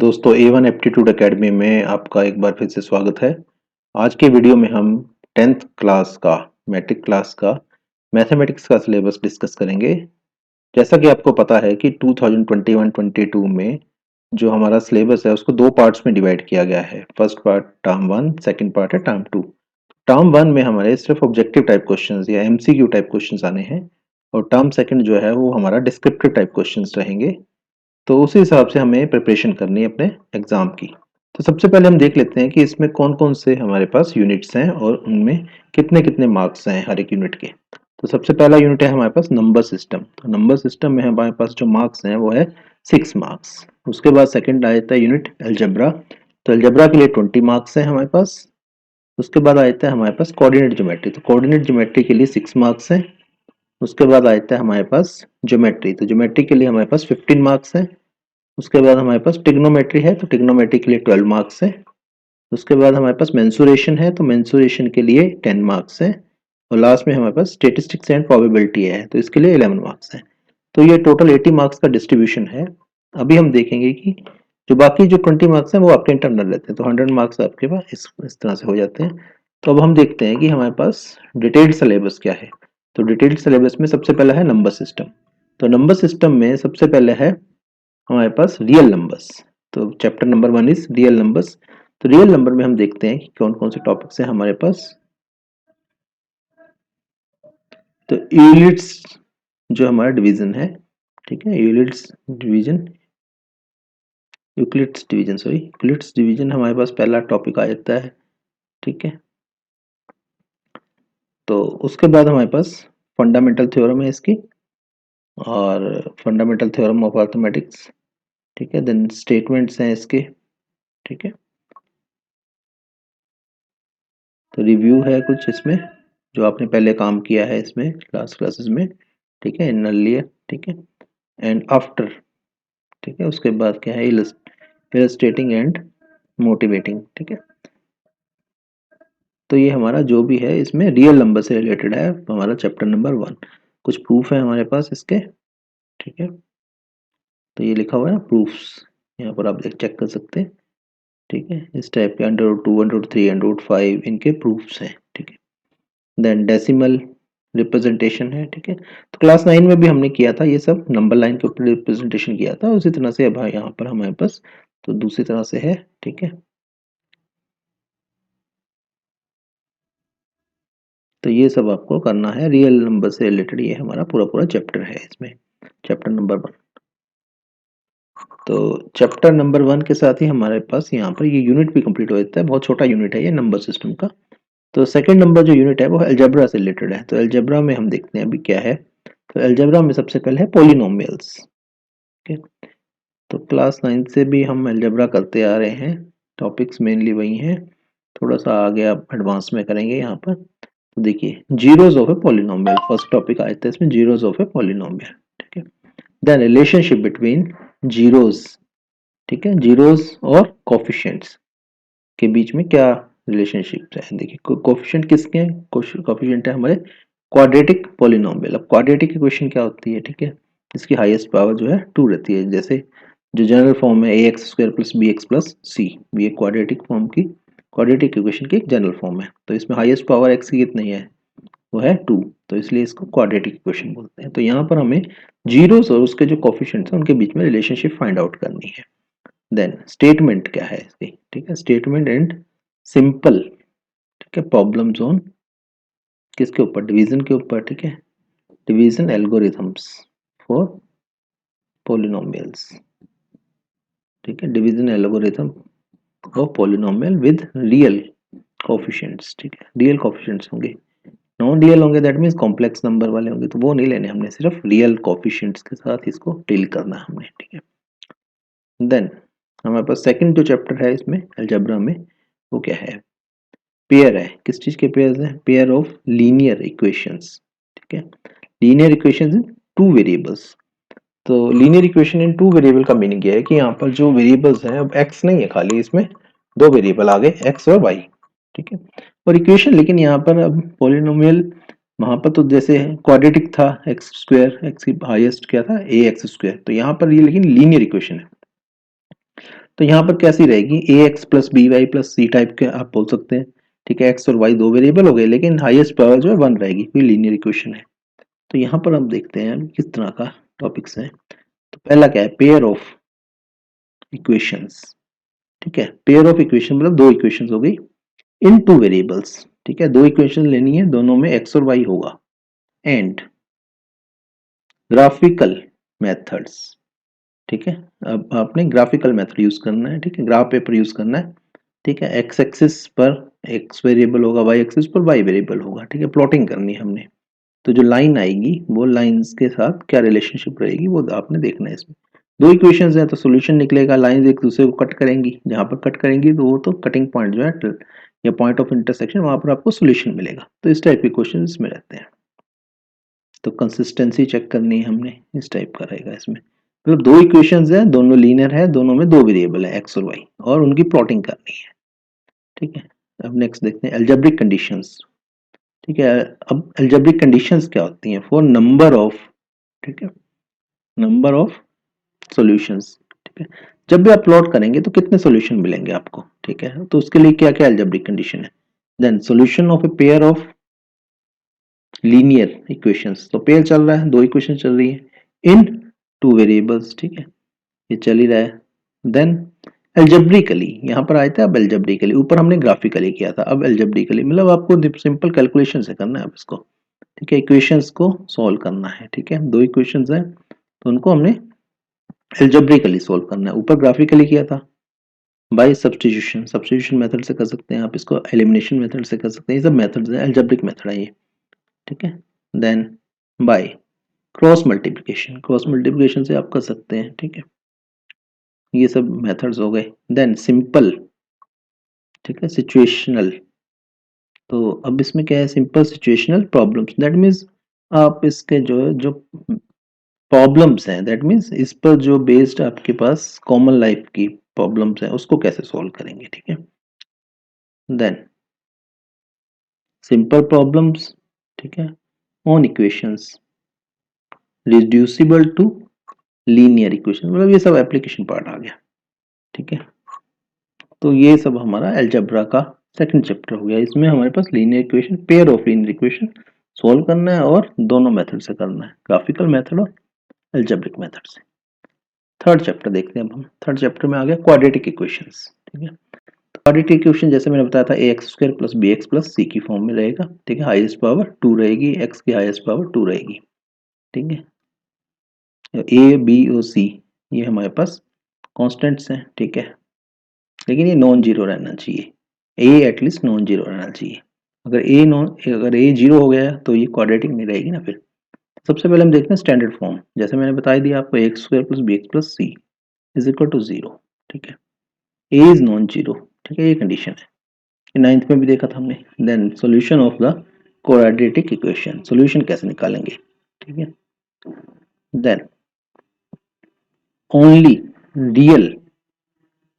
दोस्तों A1 aptitude academy में आपका एक बार फिर से स्वागत है। आज के वीडियो में हम 10th क्लास का मैट्रिक क्लास का मैथमेटिक्स का सिलेबस डिस्कस करेंगे। जैसा कि आपको पता है कि 2021-22 में जो हमारा सिलेबस है उसको दो पार्ट्स में डिवाइड किया गया है। First part term 1, second part है टर्म 2। टर्म 1 में हमारे सिर्फ ऑब्जेक्टिव टाइप क्वेश्चंस या एमसीक्यू टाइप क्वेश्चंस आने हैं और टर्म सेकंड जो है वो हमारा डिस्क्रिप्टिव टाइप क्वेश्चंस रहेंगे। तो उसी हिसाब से हमें प्रिपरेशन करनी है अपने एग्जाम की। तो सबसे पहले हम देख लेते हैं कि इसमें कौन कौन से हमारे पास यूनिट्स हैं और उनमें कितने कितने मार्क्स हैं हर एक यूनिट के। तो सबसे पहला यूनिट है हमारे पास नंबर सिस्टम। तो नंबर सिस्टम में हमारे पास जो मार्क्स हैं वो है 6 मार्क्स। उसके बाद सेकंड आ जाता है यूनिट अलजेब्रा। तो अलजेब्रा के लिए 20 मार्क्स हैं हमारे पास। उसके बाद आ जाता है हमारे पास कोऑर्डिनेट ज्योमेट्री। तो कोऑर्डिनेट ज्योमेट्री के लिए 6 मार्क्स हैं। उसके बाद आ जाता है हमारे पास ज्योमेट्री। तो ज्योमेट्री के लिए हमारे पास 15 मार्क्स हैं। उसके बाद हमारे पास ट्रिग्नोमेट्री है, तो ट्रिग्नोमेट्री के लिए 12 मार्क्स है। उसके बाद हमारे पास मेंसुरेशन है, तो मेंसुरेशन के लिए 10 मार्क्स है। और लास्ट में हमारे पास स्टेटिस्टिक्स एंड प्रोबेबिलिटी है, तो इसके लिए 11 मार्क्स है। तो ये टोटल 80 मार्क्स का डिस्ट्रीब्यूशन है। अभी हम देखेंगे कि जो बाकी जो 20 मार्क्स हैं वो आपके इंटरनल रहते हैं, तो 100 मार्क्स आपके पास इस तरह से हो जाते हैं। तो अब हम देखते हैं कि हमारे पास डिटेल्ड सिलेबस क्या है। तो डिटेल्ड सिलेबस में सबसे पहला है नंबर सिस्टम। तो नंबर सिस्टम में सबसे पहले है हमारे पास रियल नंबर्स। तो chapter number 1 is real numbers. तो रियल नंबर में हम देखते हैं कि कौन कौन से टॉपिक्स हैं हमारे पास। तो यूनिट्स जो हमारा डिवीजन है, ठीक है, units division, Euclid's division, sorry Euclid's division हमारे पास पहला टॉपिक आ जाता है, ठीक है। तो उसके बाद हमारे पास फंडामेंटल थ्योरम है इसकी और फंडामेंटल थ्योरम ऑफ मैथमेटिक्स, ठीक है। देन स्टेटमेंट्स हैं इसके, ठीक है। तो रिव्यू है कुछ इसमें जो आपने पहले काम किया है इसमें क्लासेस में, ठीक है, इन अर्लियर, ठीक है, एंड आफ्टर, ठीक है। उसके बाद क्या है, इलस्ट्रेटिंग एंड मोटिवेटिंग, ठीक है। तो ये हमारा जो भी है इसमें रियल नंबर से रिलेटेड है हमारा चैप्टर नंबर 1। कुछ प्रूफ है हमारे पास इसके, ठीक है। तो ये लिखा हुआ है ना प्रूफ्स, यहाँ पर आप चेक कर सकते हैं, ठीक है। इस टाइप के √2, √3, √5 इनके प्रूफ्स हैं, ठीक है। देन डेसिमल रिप्रेजेंटेशन है, ठीक है। तो क्लास 9 में भी हमने किया था ये सब, नंबर लाइन के ऊपर रिप्रेजेंटेशन किया था, उसी तरह से अब यहाँ पर हमारे पास तो दूसरी तरह से है, ठीक है। तो ये सब आपको करना है रियल नंबर से रिलेटेड, ये हमारा पूरा पूरा चैप्टर है इसमें, चैप्टर नंबर 1। तो चैप्टर नंबर 1 के साथ ही हमारे पास यहाँ पर ये यूनिट भी कंप्लीट हो जाता है। बहुत छोटा यूनिट है ये नंबर सिस्टम का। तो सेकंड नंबर जो यूनिट है वो अलजेब्रा से रिलेटेड है। तो अलजेब्रा में हम देखते हैं अभी क्या है। तो अलजेब्रा में सबसे पहले है पॉलिनोमियल्स, ठीक है। तो क्लास 9 से भी हम अलजेब्रा करते आ रहे हैं, टॉपिक्स मेनली वही हैं, थोड़ा सा आगे आप एडवांस में करेंगे यहाँ पर। तो देखिए zeros of a polynomial, first topic आया था इसमें, जीरोस ऑफ ए पॉलिनोमियल, ठीक है। देन रिलेशनशिप बिटवीन जीरोस, ठीक है, जीरोस और कोफिशिएंट्स के बीच में क्या रिलेशनशिप है। देखिए कोफिशिएंट किसके हैं, कोफिशिएंट है हमारे क्वाड्रेटिक पॉलिनोमियल। अब क्वाड्रेटिक इक्वेशन क्या होती है, ठीक है, इसकी हाईएस्ट पावर जो है 2 रहती है। जैसे जो जनरल फॉर्म है ax² + bx + c, ये क्वाड्रेटिक फॉर्म की, क्वाड्रेटिक इक्वेशन की एक जनरल फॉर्म है। तो इसमें हाईएस्ट पावर x की कितनी है, वो है 2, तो इसलिए इसको क्वाड्रेटिक इक्वेशन बोलते हैं। तो यहाँ पर हमें जीरोस और उसके जो कोफिशिएंट्स हैं उनके बीच में रिलेशनशिप फाइंड आउट करनी है। देन स्टेटमेंट क्या है इसकी, ठीक है, स्टेटमेंट एंड सिंपल, ठीक है, प्रॉब्लम्स ऑन किसके ऊपर, डिवीजन के ऊपर, ठीक है, डिवीजन एल्गोरिथम्स फॉर पॉलिनोमियल्स, ठीक है, division algorithm of polynomial with real coefficients, ठीक है, रियल कोफिशिएंट्स होंगे। नॉन रियल होंगे दैट मीन्स कॉम्प्लेक्स नंबर वाले होंगे, तो वो नहीं लेने हमने, सिर्फ रियल कोफिशिएंट्स के साथ इसको डील करना है हमने, ठीक है। देन हमारे पास सेकंड जो चैप्टर है इसमें अलजेब्रा में, वो क्या है, पेयर है। किस चीज के पेयर है, पेयर ऑफ लीनियर इक्वेशंस, ठीक है, लीनियर इक्वेशंस इन 2 वेरिएबल्स। तो लीनियर इक्वेशन इन 2 वेरिएबल का मीनिंग ये है कि यहाँ पर जो वेरिएबल्स हैं, अब x नहीं है खाली, इसमें 2 वेरिएबल आ गए, x और y, ठीक है। और इक्वेशन, लेकिन यहाँ पर अब पॉलिनोमियल, वहां पर तो जैसे क्वाड्रेटिक था, x² x की हाईएस्ट क्या था ax², तो यहाँ पर ये लेकिन लीनियर इक्वेशन है। तो यहाँ पर कैसी रहेगी, A X plus B Y plus C type के आप बोल सकते हैं, ठीक है। एक्स और वाई दो वेरिएबल हो गए, लेकिन हाईएस्ट पावर जो है 1 रहेगी, कोई लीनियर इक्वेशन है। तो यहाँ पर हम देखते हैं किस तरह का टॉपिक्स है। तो पहला क्या है, पेयर ऑफ इक्वेशंस, ठीक है। पेयर ऑफ इक्वेशन मतलब दो इक्वेशंस हो गई इन टू वेरिएबल्स, ठीक है। दो इक्वेशन लेनी है, दोनों में एक्स और वाई होगा। एंड ग्राफिकल मेथड्स, ठीक है। अब आपने ग्राफिकल मेथड यूज करना है, ठीक है, ग्राफ पेपर यूज करना है, ठीक है। एक्स एक्सिस पर एक्स वेरिएबल होगा, वाई एक्सिस पर वाई वेरिएबल होगा, ठीक है। प्लॉटिंग करनी है हमने। तो जो लाइन आएगी वो लाइंस के साथ क्या रिलेशनशिप रहेगी वो आपने देखना है। इसमें दो इक्वेशंस हैं तो सॉल्यूशन निकलेगा, लाइंस एक दूसरे को कट करेंगी, जहां पर कट करेंगी तो वो तो कटिंग पॉइंट जो है या पॉइंट ऑफ इंटरसेक्शन, वहां पर आपको सॉल्यूशन मिलेगा। तो इस टाइप के क्वेश्चन इसमें रहते हैं। तो कंसिस्टेंसी चेक करनी है हमने, इस टाइप का रहेगा इसमें। मतलब दो इक्वेशंस हैं, दोनों लीनियर है, दोनों में दो वेरिएबल है एक्स और वाई, और उनकी प्लॉटिंग करनी है, ठीक है। अब नेक्स्ट देखते हैं अलजेब्रिक कंडीशंस, ठीक है। अब अलजेब्रिक कंडीशंस क्या होती हैं, फॉर नंबर ऑफ, ठीक है, नंबर ऑफ सॉल्यूशंस, ठीक है। जब भी आप प्लॉट करेंगे तो कितने सॉल्यूशन मिलेंगे आपको, ठीक है। तो उसके लिए क्या क्या अलजेब्रिक कंडीशन है, then solution of a pair of linear equations. तो पेयर चल रहा है, दो इक्वेशन चल रही है इन टू वेरिएबल्स, ठीक है, ये चल ही रहा है। देन एल्जेब्रिकली, यहाँ पर आया था, अब एल्जेब्रिकली, ऊपर हमने ग्राफिकली किया था, अब एल्जेब्रिकली मतलब आपको सिंपल कैलकुलेशन से करना है अब इसको, ठीक है। इक्वेशंस को सॉल्व करना है, ठीक है। दो इक्वेशंस हैं तो उनको हमने एल्जेब्रिकली सॉल्व करना है। ऊपर ग्राफिकली किया था बाय सब्स्टिट्यूशन, सब्स्टिट्यूशन मेथड से कर सकते हैं आप इसको, एलिमिनेशन मेथड से कर सकते हैं, ये सब मेथड्स हैं, एल्जेब्रिक मेथड है ये, ठीक है। Then by cross multiplication, cross multiplication से आप कर सकते हैं, ठीक है। ये सब मेथड्स हो गए। देन सिंपल, ठीक है, सिचुएशनल। तो अब इसमें क्या है, simple situational problems, that means आप इसके जो प्रॉब्लम्स हैं, दैट मीन्स इस पर जो बेस्ड आपके पास कॉमन लाइफ की प्रॉब्लम्स हैं उसको कैसे सॉल्व करेंगे, ठीक है। देन सिंपल प्रॉब्लम्स, ठीक है, on equations reducible to linear equation, मतलब ये सब एप्लीकेशन पार्ट आ गया, ठीक है। तो ये सब हमारा अलजेब्रा का सेकंड चैप्टर हो गया। इसमें हमारे पास linear equation, pair of linear equation solve करना है, और दोनों मेथड से करना है, ग्राफिकल मेथड और अलजेब्रिक मेथड से। थर्ड चैप्टर देखते हैं अब हम। थर्ड चैप्टर में आ गया क्वाड्रेटिक इक्वेशंस, ठीक है। क्वाड्रेटिक इक्वेशन जैसे मैंने बताया था, A X square plus B x plus C की फॉर्म में रहेगा, ठीक है। हाईएस्ट पावर 2 रहेगी, एक्स की हाईएस्ट पावर 2 रहेगी, ठीक है। ए बी और सी ये हमारे पास कॉन्स्टेंट्स हैं, ठीक है, लेकिन ये नॉन जीरो रहना चाहिए, ए एटलीस्ट नॉन जीरो रहना चाहिए। अगर ए जीरो हो गया तो ये क्वाड्रेटिक नहीं रहेगी ना फिर। सबसे पहले हम देखते हैं स्टैंडर्ड फॉर्म, जैसे मैंने बता दिया आपको, x square plus B x plus c is equal to zero, ठीक है। ए इज नॉन जीरो, ठीक है, ये कंडीशन है, ये नाइन्थ में भी देखा था हमने। Then solution of the quadratic equation, solution कैसे निकालेंगे, ठीक है। देन ओनली रियल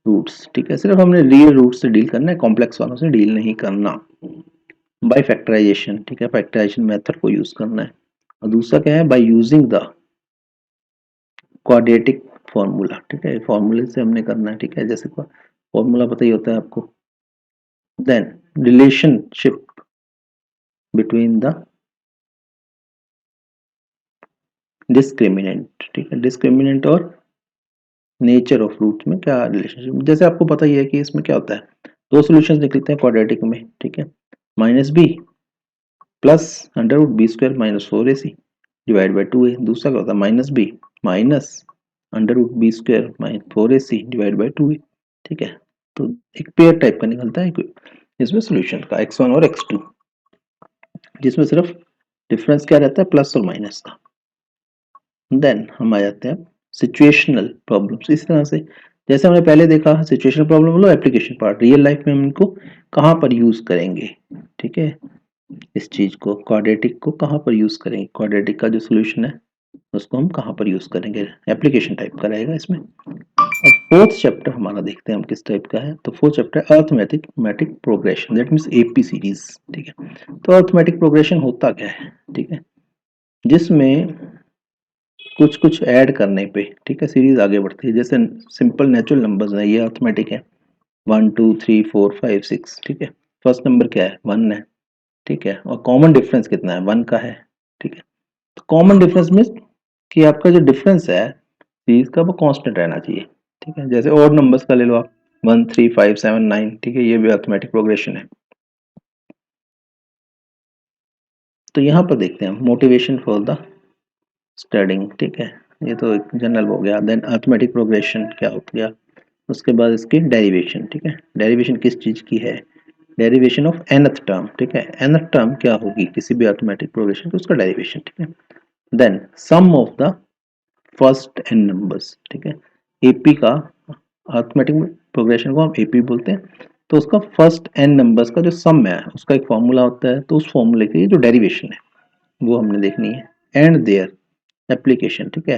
रूट्स, ठीक है, सिर्फ हमने रियल रूट से डील करना है, कॉम्प्लेक्स वालों से डील नहीं करना। बाय फैक्टराइजेशन, ठीक है, फैक्टराइजेशन मेथड को यूज करना है। और दूसरा क्या है, by using the quadratic formula, ठीक है, फॉर्मूले से हमने करना है, ठीक है, जैसे फॉर्मूला पता ही होता है आपको। Then relationship between the discriminant, ठीक है, डिस्क्रिमिनेंट और नेचर ऑफ रूट्स में क्या रिलेशनशिप, जैसे आपको पता ही है कि इसमें क्या होता है, दो सॉल्यूशंस निकलते हैं क्वाड्रेटिक में, ठीक है। Minus b plus under root b square minus 4ac divide by 2a। दूसरा क्या होता है, minus b minus under root b square minus 4ac divide by 2a, ठीक है। तो एक पेयर टाइप का निकलता है इसमें सॉल्यूशन का, x1 और x2, जिसमें सिर्फ डिफरेंस क्या रहता है, प्लस और माइनस का। देन हम आ जाते हैं सिचुएशनल प्रॉब्लम्स, इस तरह से जैसे हमने पहले देखा, सिचुएशनल प्रॉब्लम मतलब एप्लीकेशन पार्ट, रियल लाइफ में हम इनको कहाँ पर यूज करेंगे, ठीक है। इस चीज को क्वाड्रेटिक को कहाँ पर यूज करेंगे, क्वाड्रेटिक का जो सोल्यूशन है उसको हम कहाँ पर यूज करेंगे, एप्लीकेशन टाइप का रहेगा इसमें। अब फोर्थ चैप्टर हमारा देखते हैं हम किस टाइप का है। तो fourth chapter arithmetic progression, that means AP series, ठीक है। तो अर्थमेटिक प्रोग्रेशन होता क्या है, ठीक है, जिसमें कुछ कुछ ऐड करने पे, ठीक है, सीरीज आगे बढ़ती है। जैसे सिंपल नेचुरल नंबर्स है, ये अर्थमेटिक है, 1 2 3 4 5 6, ठीक है। फर्स्ट नंबर क्या है, 1 है, ठीक है, और कॉमन डिफरेंस कितना है, 1 का है, ठीक है। तो कॉमन डिफरेंस मीन्स कि आपका जो डिफरेंस है सीरीज का वो कांस्टेंट रहना चाहिए, ठीक है। जैसे और नंबर्स का ले लो आप, 1 3 5 7 9, ठीक है, ये भी अर्थमेटिक प्रोग्रेशन है। तो यहाँ पर देखते हैं हम मोटिवेशन फॉर द स्टडिंग, ठीक है, ये तो एक जनरल हो गया। देन अर्थमेटिक प्रोग्रेशन क्या हो गया, उसके बाद इसकी डेरिवेशन, ठीक है। डेरिवेशन किस चीज की है, डेरिवेशन ऑफ nth टर्म, ठीक है। nth टर्म क्या होगी किसी भी अर्थमेटिक प्रोग्रेशन की, उसका डेरिवेशन, ठीक है। Then sum of the first n numbers, ठीक है। एपी का अर्थमेटिक प्रोग्रेशन को हम एपी बोलते हैं। तो उसका फर्स्ट n नंबर्स का जो सम है उसका एक फॉर्मूला होता है, तो उस फॉर्मूले की जो डेरिवेशन है वो हमने देखनी है। एंड देयर एप्लीकेशन, ठीक है,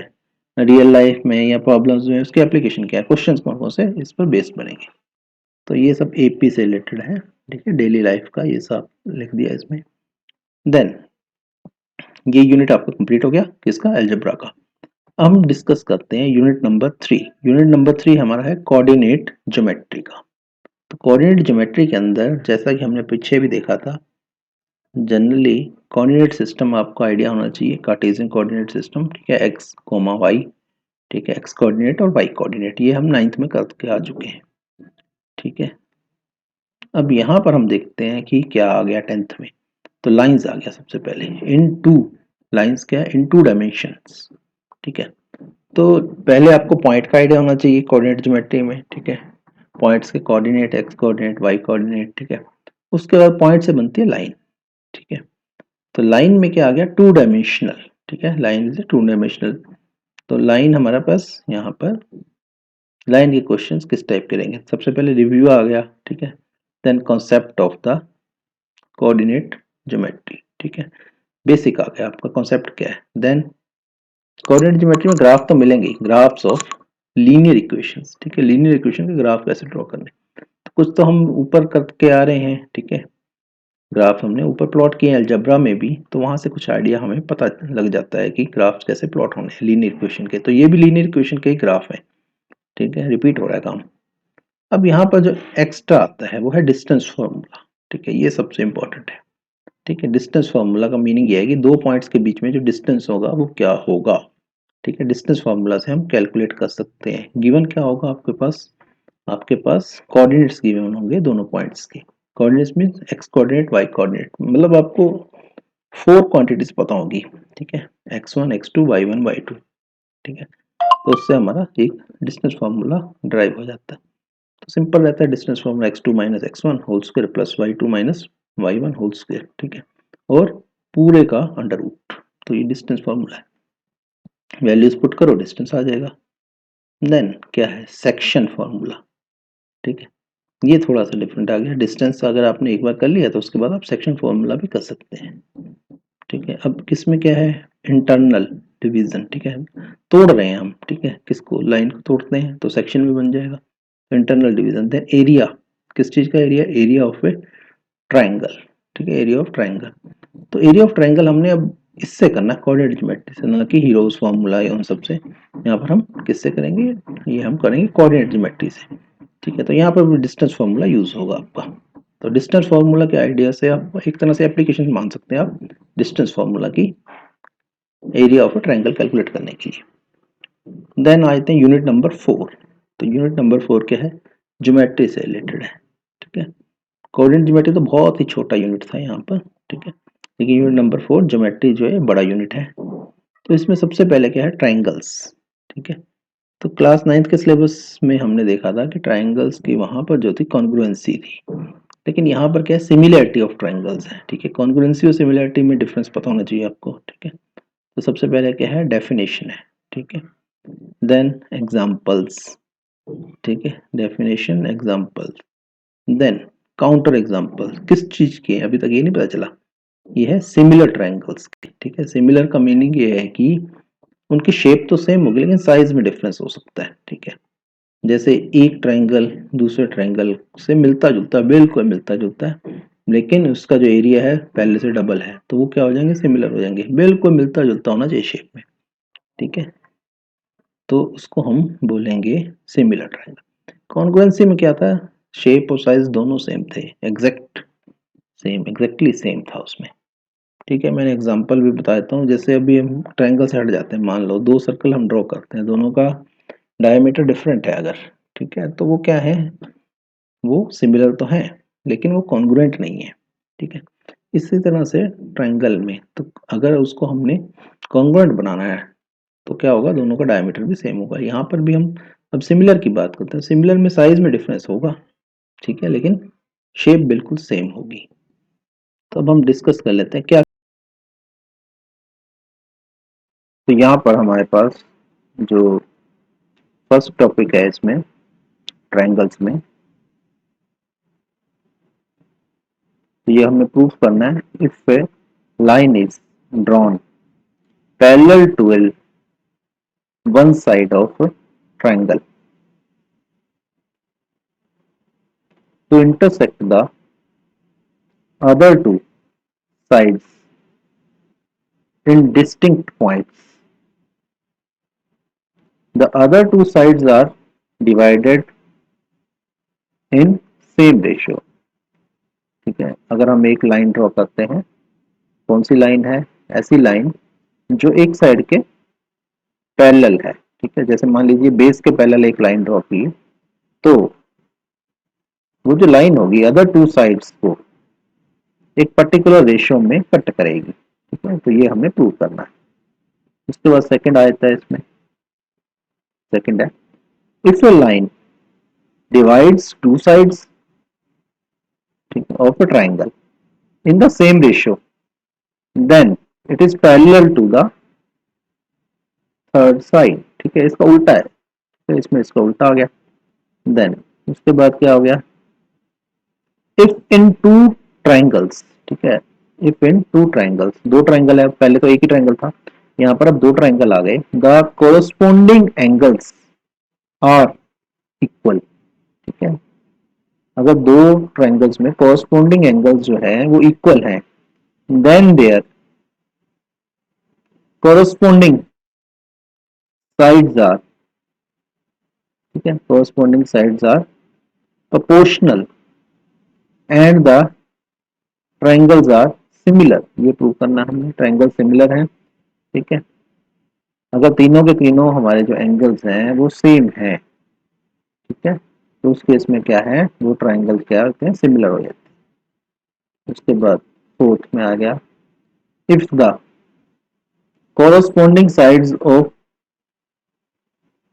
रियल लाइफ में या प्रॉब्लम्स में उसके एप्लीकेशन क्या है, क्वेश्चंस कौन कौन से इस पर बेस्ड बनेंगे। तो ये सब एपी से रिलेटेड है, ठीक है, डेली लाइफ का ये सब लिख दिया इसमें। देन ये यूनिट आपका कंप्लीट हो गया किसका, अलजेब्रा का। अब हम डिस्कस करते हैं यूनिट नंबर 3। यूनिट नंबर 3 हमारा है कोऑर्डिनेट ज्योमेट्री का। तो कोऑर्डिनेट ज्योमेट्री के अंदर जैसा कि हमने पीछे भी देखा था, जनरली कोऑर्डिनेट सिस्टम आपको आइडिया होना चाहिए, कार्टेशियन कोऑर्डिनेट सिस्टम, ठीक है, एक्स कोमा वाई, ठीक है, एक्स कोऑर्डिनेट और वाई कोऑर्डिनेट, ये हम 9th में करके आ चुके हैं, ठीक है। अब यहाँ पर हम देखते हैं कि क्या आ गया 10th में। तो लाइंस आ गया सबसे पहले, इन टू, लाइंस क्या है, इन 2 डायमेंशंस, ठीक है। तो पहले आपको पॉइंट का आइडिया होना चाहिए कोऑर्डिनेट ज्योमेट्री में, ठीक है। पॉइंट्स के coordinate, x coordinate, y coordinate, ठीक है। उसके बाद पॉइंट से बनती है लाइन, ठीक है। तो लाइन में क्या आ गया, 2 डायमेंशनल, ठीक है, लाइन इज 2 डायमेंशनल। तो लाइन हमारे पास यहाँ पर लाइन के क्वेश्चंस किस टाइप के रहेंगे, सबसे पहले रिव्यू आ गया, ठीक है। Then concept of the coordinate geometry, ठीक है, बेसिक आ गया आपका कॉन्सेप्ट क्या है। देन कोऑर्डिनेट ज्योमेट्री में ग्राफ तो मिलेंगे, ग्राफ्स ऑफ लीनियर इक्वेशंस, ठीक है, लीनियर इक्वेशन के ग्राफ कैसे ड्रॉ करने। तो कुछ तो हम ऊपर करके आ रहे हैं, ठीक है, ग्राफ हमने ऊपर प्लॉट किए हैं अलजेब्रा में भी, तो वहां से कुछ आइडिया हमें पता लग जाता है कि ग्राफ्स कैसे प्लॉट होने हैं लीनियर इक्वेशन के। तो ये भी लीनियर इक्वेशन के ही ग्राफ है, ठीक है, रिपीट हो रहा है काम। अब यहाँ पर जो एक्स्ट्रा आता है वो है डिस्टेंस फॉर्मूला, ठीक है, ये सबसे इंपॉर्टेंट है, ठीक है। डिस्टेंस फार्मूला का मीनिंग ये है कि दो पॉइंट्स के बीच में जो डिस्टेंस होगा वो क्या होगा, ठीक है। डिस्टेंस फार्मूला से हम कैलकुलेट कर सकते हैं। गिवन क्या होगा आपके पास कोऑर्डिनेट्स गिवन होंगे दोनों पॉइंट्स के। Coordinates means x coordinate, y coordinate, मतलब आपको 4 क्वांटिटीज पता होगी, ठीक है, x1 x2 y1 y2, ठीक है। तो उससे हमारा एक डिस्टेंस फार्मूला ड्राइव हो जाता है। तो सिंपल रहता है distance formula x2 minus x1 whole square plus y2 minus y1 whole square, ठीक है, और पूरे का अंडर रूट। तो ये डिस्टेंस फार्मूला है, वैल्यूज पुट करो डिस्टेंस आ जाएगा। देन क्या है, सेक्शन फार्मूला, ठीक है, ये थोड़ा सा डिफरेंट आ गया। डिस्टेंस अगर आपने एक बार कर लिया तो उसके बाद आप सेक्शन फार्मूला भी कर सकते हैं, ठीक है। अब किसमें क्या है, इंटरनल डिवीजन, ठीक है, तोड़ रहे हैं हम, ठीक है, किसको, लाइन को तोड़ते हैं तो सेक्शन भी बन जाएगा, इंटरनल डिवीजन। देन एरिया, किस चीज का area, area of a triangle, ठीक है, एरिया ऑफ ट्राइंगल। तो एरिया ऑफ ट्राइंगल हमने अब इससे करना है कोऑर्डिनेट ज्योमेट्री से, ना कि हीरोज फार्मूला या उन सबसे। यहाँ पर हम किससे करेंगे, ये हम करेंगे कोऑर्डिनेट ज्योमेट्री से, ठीक है। तो यहाँ पर भी डिस्टेंस फार्मूला यूज होगा आपका। तो डिस्टेंस फार्मूला के आइडिया से आप एक तरह से एप्लीकेशन मान सकते हैं आप डिस्टेंस फार्मूला की area of a triangle calculate करने के लिए। देन आते हैं यूनिट नंबर 4। तो यूनिट नंबर 4 क्या है, ज्योमेट्री से रिलेटेड है, ठीक है। कोऑर्डिनेट ज्योमेट्री तो बहुत ही छोटा यूनिट था यहाँ पर, ठीक है, लेकिन यूनिट नंबर 4 ज्योमेट्री जो है बड़ा यूनिट है। तो इसमें सबसे पहले क्या है, ट्राइंगल्स, ठीक है। तो क्लास 9th के सिलेबस में हमने देखा था कि ट्राइंगल्स की वहां पर जो थी कॉन्ग्रुएंसी थी, लेकिन यहाँ पर क्या है, सिमिलैरिटी ऑफ ट्राइंगल्स है, ठीक है। कॉन्ग्रुएंसी और सिमिलैरिटी में डिफरेंस पता होना चाहिए आपको, ठीक है। तो सबसे पहले क्या है, डेफिनेशन है, ठीक है। देन एग्जांपल्स, ठीक है, definition example. Then counter example, किस चीज के, अभी तक ये नहीं पता चला, ये है सिमिलर ट्राइंगल्स की, ठीक है। सिमिलर का मीनिंग ये है कि उनकी शेप तो सेम होगी लेकिन साइज में डिफरेंस हो सकता है, ठीक है। जैसे एक ट्राइंगल दूसरे ट्राइंगल से मिलता जुलता, बिल्कुल मिलता जुलता है, लेकिन उसका जो एरिया है पहले से डबल है, तो वो क्या हो जाएंगे, सिमिलर हो जाएंगे, बिल्कुल मिलता जुलता होना चाहिए शेप में। ठीक है, तो उसको हम बोलेंगे सिमिलर ट्रायंगल। कॉन्ग्रुएंसी में क्या था, शेप और साइज दोनों सेम थे, एग्जैक्टली सेम था उसमें। ठीक है, मैंने एग्जांपल भी बता देता हूँ। जैसे अभी हम ट्रायंगल से हट जाते हैं, मान लो दो सर्कल हम ड्रॉ करते हैं, दोनों का डायमीटर डिफरेंट है अगर, ठीक है, तो वो क्या है, वो सिमिलर तो है लेकिन वो कॉन्ग्रुएंट नहीं है। ठीक है, इसी तरह से ट्रायंगल में तो अगर उसको हमने कॉन्ग्रुएंट बनाना है तो क्या होगा, दोनों का डायमीटर भी सेम होगा। यहाँ पर भी हम अब सिमिलर की बात करते हैं, सिमिलर में साइज में डिफरेंस होगा, ठीक है, लेकिन शेप बिल्कुल सेम होगी। तो अब हम डिस्कस कर लेते हैं क्या। तो यहाँ पर हमारे पास जो फर्स्ट टॉपिक है इसमें ट्रायंगल्स में, तो ये हमें प्रूफ करना है, if a line is drawn parallel to one side of a triangle to intersect the other two sides in distinct points. The other two sides are divided in same ratio. ठीक है, अगर हम एक line draw करते हैं, कौन सी line है, ऐसी लाइन जो एक साइड के पैरेलल है। ठीक है, जैसे मान लीजिए बेस के पैरेलल एक लाइन ड्रॉ की, तो वो जो लाइन होगी अदर टू साइड्स को एक पर्टिकुलर रेशियो में कट करेगी। ठीक है, तो ये हमें प्रूव करना है। उसके बाद सेकंड आता है इसमें, सेकंड है, if a line divides two sides of a triangle in the same ratio, then it is parallel to the third side। ठीक है, इसका उल्टा है, तो इसमें इसका उल्टा आ गया। देन उसके बाद क्या हो गया, इफ इन टू ट्राइंगल्स, ठीक है, इफ इन टू ट्राइंगल्स, दो ट्राइंगल है, पहले तो एक ही ट्राइंगल था, यहाँ पर अब दो ट्राइंगल आ गए, the corresponding angles are equal. ठीक है, अगर दो ट्राइंगल्स में कोरस्पोंडिंग एंगल्स जो है वो इक्वल है, then their corresponding sides are, ठीक है, corresponding sides are proportional and the triangles are similar. ये प्रूव करना है हमने, ट्राइंगल सिमिलर है। ठीक है, अगर तीनों के तीनों हमारे जो एंगल्स हैं वो सेम है, ठीक है, तो उस केस में क्या है, वो ट्राइंगल क्या होते हैं, सिमिलर हो जाते हैं। उसके बाद फोर्थ में आ गया, if the corresponding sides of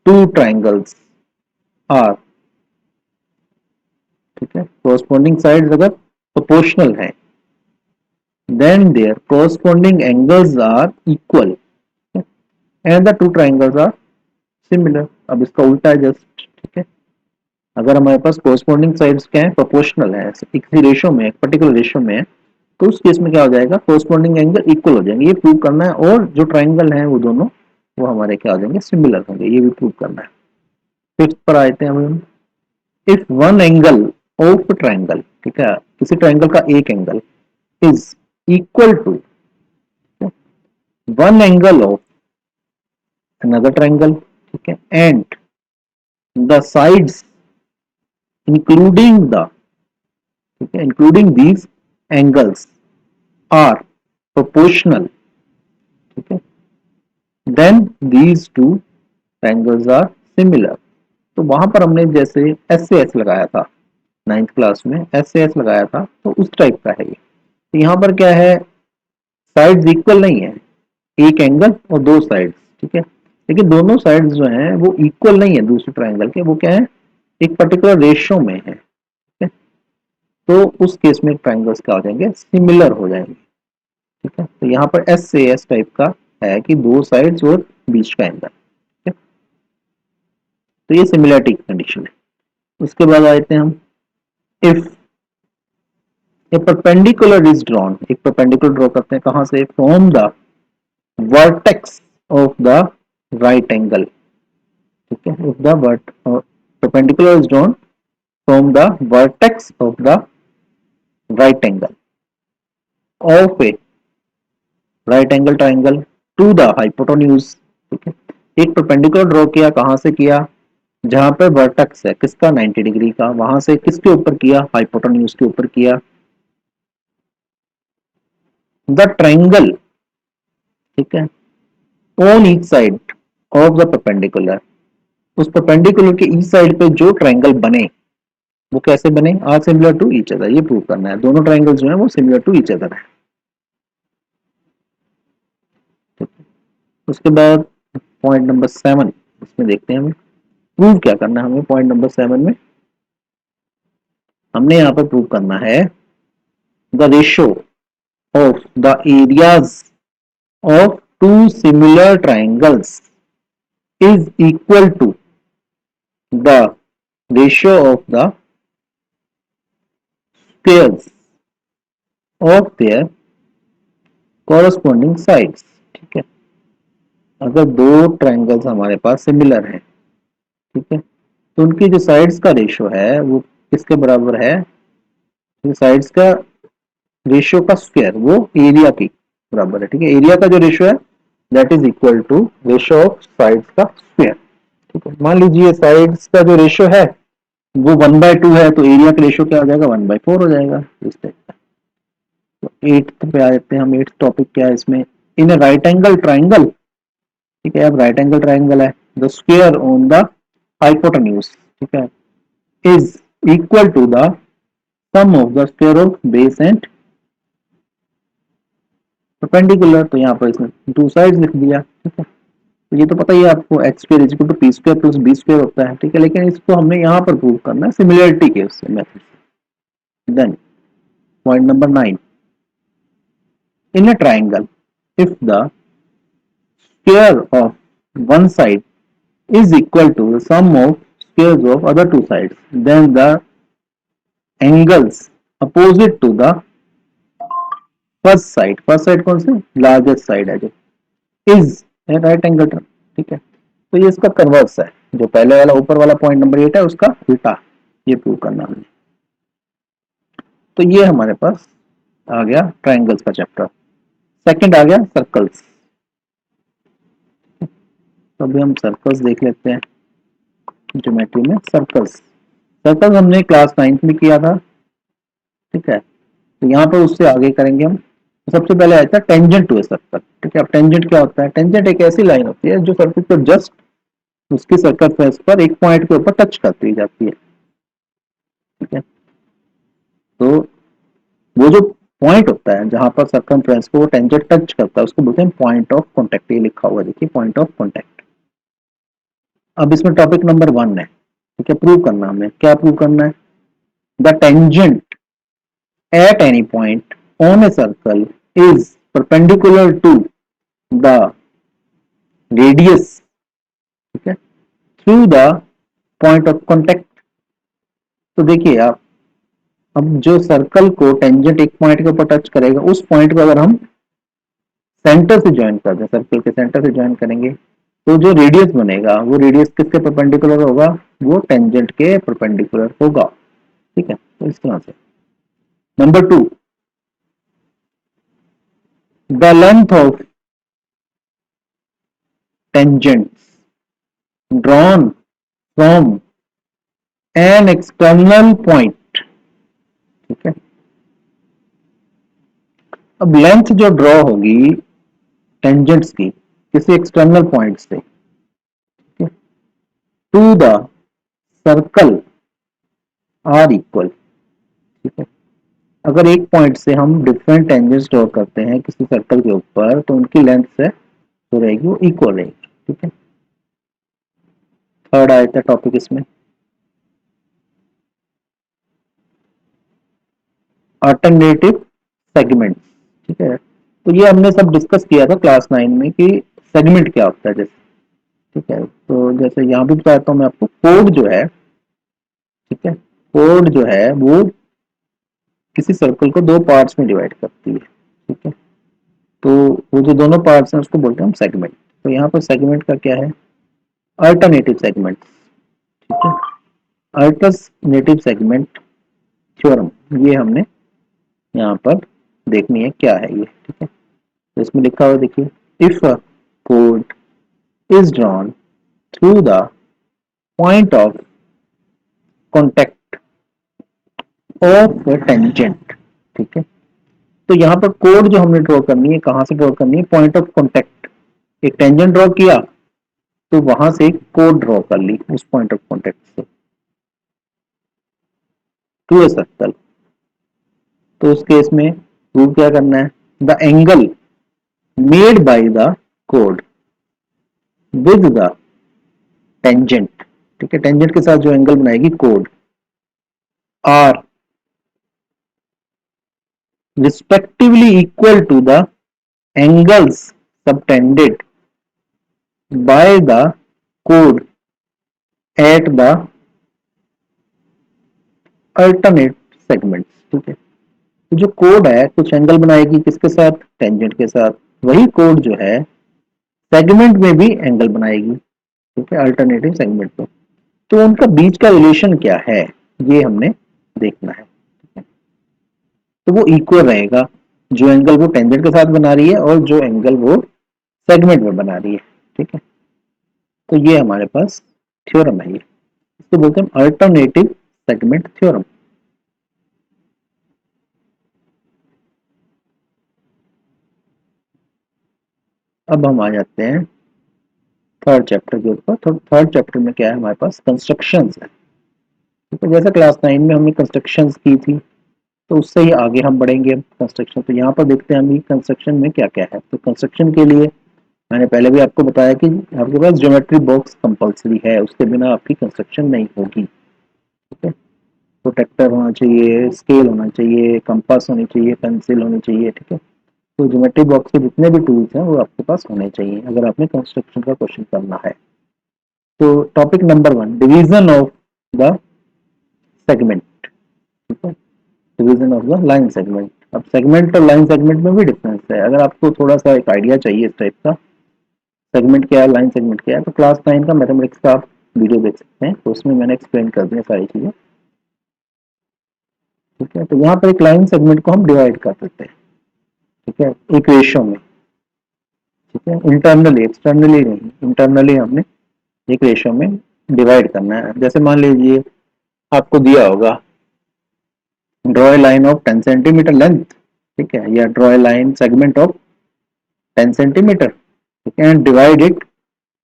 two triangles are, ठीक है, corresponding sides अगर proportional है, then their corresponding angles are equal and the two triangles are similar। अब इसका उल्टा है जस्ट। ठीक है, अगर हमारे पास corresponding sides क्या है, proportional है, इसी रेशियो में, एक पर्टिकुलर रेशियो में है, तो उस केस में क्या हो जाएगा, corresponding एंगल इक्वल हो जाएंगे। ये प्रूव करना है, और जो ट्राइंगल है वो दोनों वो हमारे क्या हो जाएंगे, सिमिलर होंगे, ये भी प्रूव करना है। फिफ्थ पर आते हैं हम, if one angle of triangle, ठीक है, किसी ट्राइंगल का एक angle is equal to one angle of another triangle, ठीक है, and the sides including the, ठीक है, including these angles are proportional, ठीक है, then these two triangles are similar. तो वहां पर हमने जैसे एस से एस लगाया था, नाइन्थ क्लास में एस से एस लगाया था, तो उस टाइप का है ये। तो यहाँ पर क्या है, साइड्स इक्वल नहीं है, एक एंगल और दो साइड्स, ठीक है, लेकिन दोनों साइड्स जो हैं वो इक्वल नहीं है दूसरे ट्राइंगल के, वो क्या है, एक पर्टिकुलर रेशियो में है। ठीक है, तो उस केस में ट्राइंगल्स क्या हो जाएंगे, सिमिलर हो जाएंगे। ठीक है, तो यहाँ पर एस से एस टाइप का है कि दो साइड्स और बीच का एंगल। ठीक है, तो ये सिमिलरिटी की कंडीशन है। उसके बाद आते हैं हम, if A perpendicular is drawn, एक परपेंडिकुलर ड्रॉ करते हैं कहां से, from the vertex of the right angle. ठीक है, if the perpendicular is drawn from the vertex of the right angle of a right angle triangle to the hypotenuse, ठीक है। एक परपेंडिकुलर ड्रॉ किया, कहां से किया, जहां पर वर्टेक्स है किसका 90 डिग्री का, वहां से किसके ऊपर किया, हाइपोटेन्यूज के ऊपर किया। द ट्रायंगल, ठीक है, on each side of the perpendicular, उस परपेंडिकुलर के ईच साइड पे जो ट्रायंगल बने वो कैसे बने, are similar to each other, ये प्रूव करना है। दोनों ट्रायंगल जो है वो सिमिलर टू ईच अदर है। उसके बाद पॉइंट नंबर 7 इसमें देखते हैं हमें प्रूव क्या करना है। हमें पॉइंट नंबर 7 में हमने यहाँ पर प्रूव करना है the ratio of the areas of two similar triangles is equal to the ratio of the squares of their corresponding sides। ठीक है, अगर दो ट्रायंगल्स हमारे पास सिमिलर हैं, ठीक है, तो उनकी जो साइड्स का रेशियो है वो किसके बराबर है, साइड्स का रेशियो का स्क्वायर वो एरिया की बराबर है। ठीक है, एरिया का जो रेशियो है that is equal to ratio of sides का स्क्वायर। ठीक है, मान लीजिए साइड्स का जो रेशियो है वो 1/2 है, तो एरिया का रेशियो क्या हो जाएगा, 1/4 हो जाएगा इस टाइप का। तो 8th पे आ जाते हैं हम। 8th टॉपिक क्या है इसमें, in a right angle triangle, ठीक है, अब राइट एंगल ट्राइंगल है, the square on the hypotenuse, ठीक है, is equal to the sum of the square of base and perpendicular. तो यहाँ पर इसने टू साइड्स लिख दिया। ठीक है, तो ये तो पता ही है आपको, x square is equal to p square plus b square होता है। ठीक है, लेकिन इसको हमने यहाँ पर प्रूव करना है सिमिलरिटी के उससे मेथड से। Then point number 9, in a triangle, if the square of one side is equal to the sum of squares of other two sides, then the angles opposite to the first side कौन सी, largest side है जो, is है right angle. ठीक है, तो ये इसका converse है, जो पहले वाला ऊपर वाला पॉइंट नंबर 8 है उसका उल्टा, ये प्रूव करना है। तो ये हमारे पास आ गया ट्राइंगल्स का चैप्टर। सेकंड आ गया सर्कल्स। तो अभी हम सर्कल्स देख लेते हैं। ज्योमेट्री में सर्कल्स, सर्कल्स हमने क्लास 9th में किया था। ठीक है, तो यहाँ पर उससे आगे करेंगे हम। तो सबसे पहले आया था टेंजेंट टू ए सर्कल। ठीक है, अब टेंजेंट क्या होता है, टेंजेंट एक ऐसी लाइन होती है जो सर्कल को जस्ट उसकी सर्कमफ्रेंस पर एक पॉइंट के ऊपर टच करती जाती है। ठीक है, तो वो जो पॉइंट होता है जहां पर सर्कमफ्रेंस को वो टेंजेंट टच करता है उसको बोलते हैं पॉइंट ऑफ कॉन्टेक्ट। ये लिखा हुआ देखिए, पॉइंट ऑफ कॉन्टेक्ट। अब इसमें टॉपिक नंबर 1 है। ठीक है, प्रूव करना हमें, क्या प्रूव करना है, the tangent at any point on a circle is perpendicular to the radius, ठीक है, through the point of contact। तो देखिए आप, अब जो सर्कल को टेंजेंट एक पॉइंट के ऊपर टच करेगा, उस पॉइंट को अगर हम सेंटर से ज्वाइन कर दें, सर्कल के सेंटर से ज्वाइन करेंगे, तो जो रेडियस बनेगा वो रेडियस किसके परपेंडिकुलर होगा, वो टेंजेंट के परपेंडिकुलर होगा। ठीक है, तो इस तरह से। Number 2, the length of tangents drawn from an external point। ठीक है, अब लेंथ जो ड्रॉ होगी टेंजेंट्स की किसी एक्सटर्नल पॉइंट से to the circle are equal. ठीक है, अगर एक पॉइंट से हम डिफरेंट टेंजेंट्स ड्रॉ करते हैं किसी सर्कल के ऊपर, तो उनकी लेंथ से जो रहेगी वो इक्वल रहेगी। ठीक है, थर्ड आया था टॉपिक इसमें, अल्टरनेटिव सेगमेंट। ठीक है, तो ये हमने सब डिस्कस किया था क्लास 9 में कि सेगमेंट क्या होता है। जैसे, ठीक है, तो जैसे यहाँ भी बताता हूँ मैं आपको, कोड जो है, ठीक है, कोड जो है वो किसी सर्कल को दो पार्ट्स में डिवाइड करती है। ठीक है, तो वो जो दोनों पार्ट्स हैं उसको बोलते हैं हम सेगमेंट। तो यहाँ पर सेगमेंट का क्या है, अल्टरनेटिव सेगमेंट। ठीक है, अल्टरनेटिव सेगमेंट थ्योरम, ये हमने यहाँ पर देखनी है क्या है ये। ठीक है, तो इसमें लिखा हुआ देखिए, if a code is drawn through the point of contact of a tangent। ठीक है, तो यहाँ पर कोड जो हमने ड्रॉ करनी है, कहाँ से ड्रॉ करनी है, पॉइंट ऑफ कॉन्टेक्ट। एक टेंजेंट ड्रॉ किया तो वहां से एक कोड ड्रॉ कर ली उस पॉइंट ऑफ कॉन्टेक्ट से टू ए सर्कल। तो उस केस में प्रूव क्या करना है, the angle made by the code with the tangent. ठीक है, टेंजेंट के साथ जो एंगल बनाएगी code are respectively equal to the angles subtended by the code at the alternate segments. ठीक है, तो जो कोड है कुछ एंगल बनाएगी किसके साथ, टेंजेंट के साथ। वही कोड जो है सेगमेंट में भी एंगल बनाएगी। ठीक है, अल्टरनेटिव सेगमेंट में। तो उनका बीच का रिलेशन क्या है ये हमने देखना है। तो वो इक्वल रहेगा, जो एंगल वो टेंजेंट के साथ बना रही है और जो एंगल वो सेगमेंट में बना रही है। ठीक है, तो ये हमारे पास थ्योरम है, ये इसको बोलते हैं अल्टरनेटिव सेगमेंट थ्योरम। अब हम आ जाते हैं थर्ड चैप्टर के ऊपर। तो थर्ड चैप्टर में क्या है हमारे पास, कंस्ट्रक्शंस है। तो जैसे क्लास 9 में हमने कंस्ट्रक्शंस की थी, तो उससे ही आगे हम बढ़ेंगे कंस्ट्रक्शन। तो यहाँ पर देखते हैं हम कंस्ट्रक्शन में क्या क्या है। तो कंस्ट्रक्शन के लिए मैंने पहले भी आपको बताया कि आपके पास ज्योमेट्री बॉक्स कंपलसरी है, उसके बिना आपकी कंस्ट्रक्शन नहीं होगी। ठीक है, प्रोटेक्टर होना चाहिए, स्केल होना चाहिए, कंपास होनी चाहिए, पेंसिल होनी चाहिए। ठीक है, तो ज्योमेट्री बॉक्स के जितने भी टूल्स हैं वो आपके पास होने चाहिए अगर आपने कंस्ट्रक्शन का क्वेश्चन करना है। तो topic number 1, division of the segment. ठीक है, division of the line segment. अब सेगमेंट और लाइन सेगमेंट में भी डिफरेंस है। अगर आपको थोड़ा सा एक आइडिया चाहिए इस टाइप का, सेगमेंट क्या है, लाइन सेगमेंट क्या है, तो क्लास 9 का मैथमेटिक्स का आप वीडियो देख सकते हैं, तो उसमें मैंने एक्सप्लेन कर दिया सारी चीजें। ठीक है, तो यहाँ पर एक लाइन सेगमेंट को हम डिवाइड कर देते हैं। ठीक है, एक रेशियो में। ठीक है, इंटरनली, एक्सटर्नली नहीं, इंटरनली हमने एक रेशियो में डिवाइड करना है। जैसे मान लीजिए आपको दिया होगा draw a line of 10 centimetre length. ठीक है, या draw a line segment of 10 centimetre. ठीक है, and divide it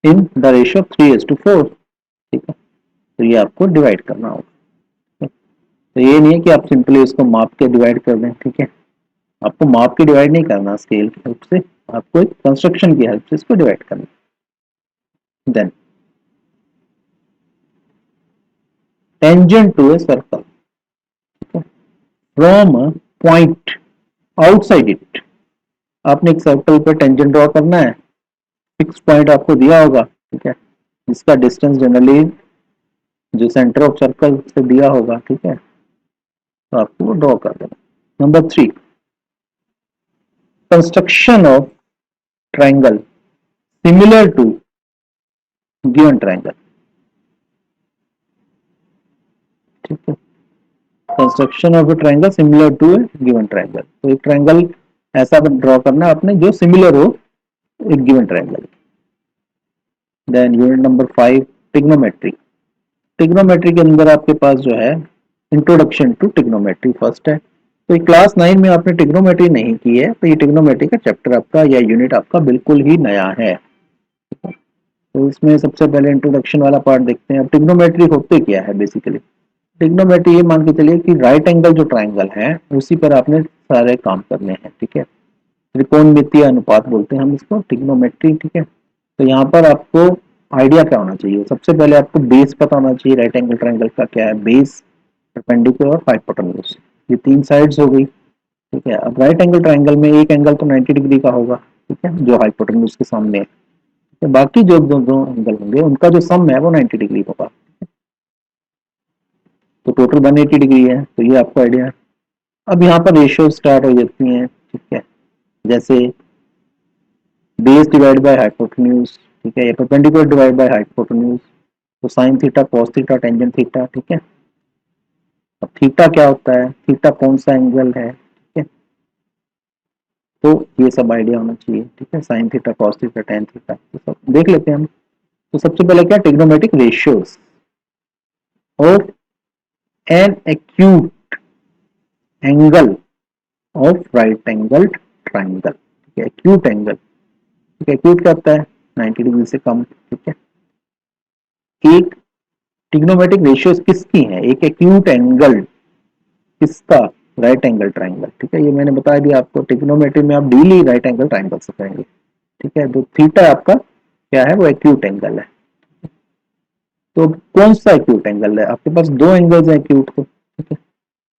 in the ratio 3:4। ठीक है, तो ये आपको डिवाइड करना होगा। तो ये नहीं है कि आप सिंपली इसको माप के डिवाइड कर दें। ठीक है, आपको माप के डिवाइड नहीं करना स्केल की हेल्प से, आपको एक कंस्ट्रक्शन की हेल्प से इसको डिवाइड करना। Then tangent to a circle from a point outside it. आपने एक सर्कल पर टेंजेंट ड्रॉ करना है, फिक्स पॉइंट आपको दिया होगा। ठीक है, जिसका डिस्टेंस जनरली जो सेंटर ऑफ सर्कल से दिया होगा। ठीक है, तो आपको वो ड्रॉ कर देना। Number 3, construction of triangle similar to given triangle. ठीक है, construction of a triangle similar to a given triangle. तो एक ट्राइंगल ऐसा ड्रॉ करना है आपने जो सिमिलर हो एक given triangle. Then unit number 5, trigonometry. Trigonometry के अंदर आपके पास जो है इंट्रोडक्शन टू टिग्नोमेट्री फर्स्ट है। तो क्लास 9 में आपने टिग्नोमेट्री नहीं की है, तो ये टिग्नोमेट्री का चैप्टर आपका या यूनिट आपका बिल्कुल ही नया है। तो इसमें सबसे पहले इंट्रोडक्शन वाला पार्ट देखते हैं। अब टिग्नोमेट्री होते क्या है बेसिकली। टिग्नोमेट्री ये मान के चलिए कि राइट एंगल जो ट्राइंगल है उसी पर आपने सारे काम करने हैं। ठीक है, त्रिकोणमितीय अनुपात बोलते हैं हम इसको, टिग्नोमेट्री। ठीक है, तो यहाँ पर आपको आइडिया क्या होना चाहिए, सबसे पहले आपको बेस पता होना चाहिए। राइट एंगल ट्राइंगल का क्या है, बेस, परपेंडिकुलर और हाइपोटेन्यूज, ये 3 साइड्स हो गई। ठीक है, अब राइट एंगल ट्राइंगल में एक एंगल तो 90 डिग्री का होगा। ठीक है, जो हाइपोटेन्यूज के सामने है। तो बाकी जो दो एंगल होंगे उनका जो सम है वो 90 डिग्री होगा। तो टोटल 180 डिग्री है, तो ये आपको आइडिया है। अब यहाँ पर रेशियो स्टार्ट हो जाती हैं। ठीक है, जैसे बेस डिवाइड बाय हाइपोटेन्यूज। ठीक है, या परपेंडिकुलर डिवाइड बाय हाइपोटेन्यूज। तो sine theta, cos theta, tangent theta. ठीक है, अब थीटा क्या होता है, थीटा कौन सा एंगल है। ठीक है, तो ये सब आइडिया होना चाहिए, ठीक है। Sine theta, cos theta, tan theta, ये सब देख लेते हैं हम। तो सबसे पहले क्या, trigonometric ratios of an acute angle of right angle triangle, ठीक है। एक्यूट एंगल, ठीक है, एक्यूट क्या होता है, 90 डिग्री से कम, ठीक है। एक ट्रिग्नोमेट्रिक रेशियोज किसकी है, एक एक्यूट एंगल किसका, राइट एंगल ट्राइंगल, ठीक है। ये मैंने बता दिया आपको, ट्रिग्नोमेट्री में आप डेली राइट एंगल ट्राइंगल से करेंगे, ठीक है। तो थीटा आपका क्या है, वो एक्यूट एंगल है। तो कौन सा एक्यूट एंगल है, आपके पास दो एंगल्स हैं एक्यूट को, ठीक है।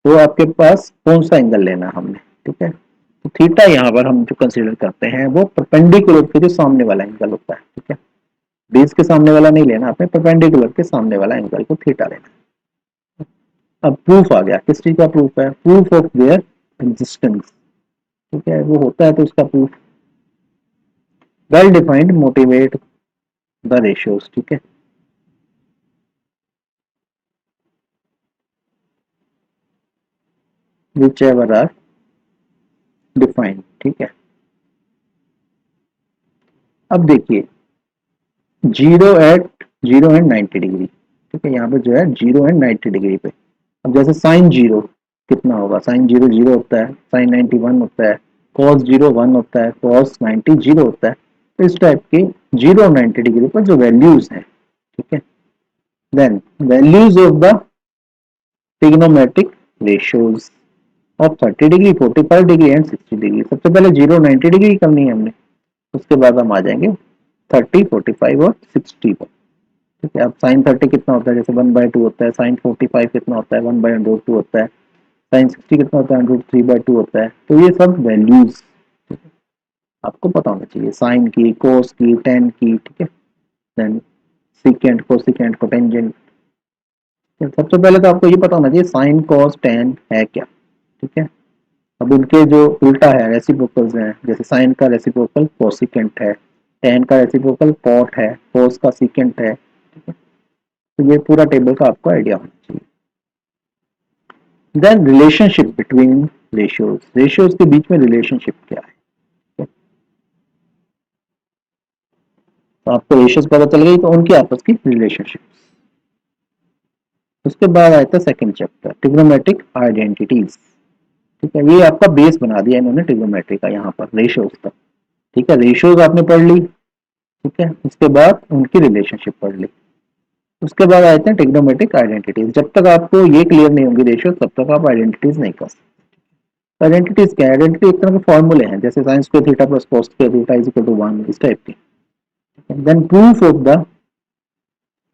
तो आपके पास कौन सा एंगल लेना है हमने, ठीक है। तो थीटा यहाँ पर हम जो कंसीडर करते हैं वो परपेंडिकुलर के जो सामने वाला एंगल होता है, ठीक है। बेस के सामने वाला नहीं लेना आपने, परपेंडिकुलर के सामने वाला एंगल को थीटा लेना। अब प्रूफ आ गया, किस चीज का प्रूफ है, प्रूफ ऑफ देयर एग्जिस्टेंस, ठीक है। वो होता है तो उसका proof, well defined motivate the ratios, ठीक है। विच एवर आर डिफाइंड, ठीक है। अब देखिए, जीरो एंड 90 डिग्री, ठीक है। यहाँ पे जो है जीरो एंड 90 डिग्री पे, अब जैसे साइन जीरो कितना होगा, साइन जीरो जीरो होता है, साइन 90 वन होता है, कॉस जीरो वन होता है, कॉस 90 जीरो होता है। तो इस टाइप के जीरो और 90 डिग्री पर जो वैल्यूज हैं, ठीक है, then values of the trigonometric ratios of 30 degree, 45 degree and 60 degree. सबसे पहले जीरो 90 डिग्री करनी है हमने, उसके बाद हम आ जाएंगे 30, 45 और 60 पर, ठीक है। अब साइन 30 कितना होता है, जैसे 1/2 होता है, साइन 45 कितना होता है, 1/√2 होता है, साइन 60 कितना होता है, √3/2 होता है। तो ये सब वैल्यूज आपको पता होना चाहिए, साइन की, कोस की, टेन की, ठीक है। Then secant, cosecant, cotangent. सबसे पहले तो आपको ये पता होना चाहिए साइन कॉस टेन है क्या, ठीक है। अब उनके जो उल्टा है, रेसिप्रोकल्स हैं, जैसे साइन का रेसिप्रोकल कोसिकेंट है, टेन का रेसिप्रोकल कॉट है, कोस का सीकेंट है, ठीक है। तो ये पूरा टेबल का आपको आइडिया होना चाहिए। Then relationship between ratios, ratios के बीच में रिलेशनशिप क्या है, तो आपको रेशियोज पता चल गई, तो उनकी आपस की रिलेशनशिप। उसके बाद आता है सेकंड चैप्टर, ट्रिग्नोमेट्रिक आइडेंटिटीज, ठीक है। ये आपका बेस बना दिया इन्होंने ट्रिग्नोमेट्री का, यहाँ पर रेशियोज का, ठीक है। रेशियोज आपने पढ़ ली, ठीक है। उसके बाद उनकी रिलेशनशिप पढ़ ली। उसके बाद आते हैं ट्रिग्नोमेट्रिक आइडेंटिटीज। जब तक आपको ये क्लियर नहीं होंगी रेशियो, तब तक आप आइडेंटिटीज नहीं कर सकते। आइडेंटिटीज क्या है, आइडेंटिटी एक तरह के फॉर्मूले हैं, जैसे sine square theta plus cos square theta is equal to 1, इस टाइप की। Then proof of the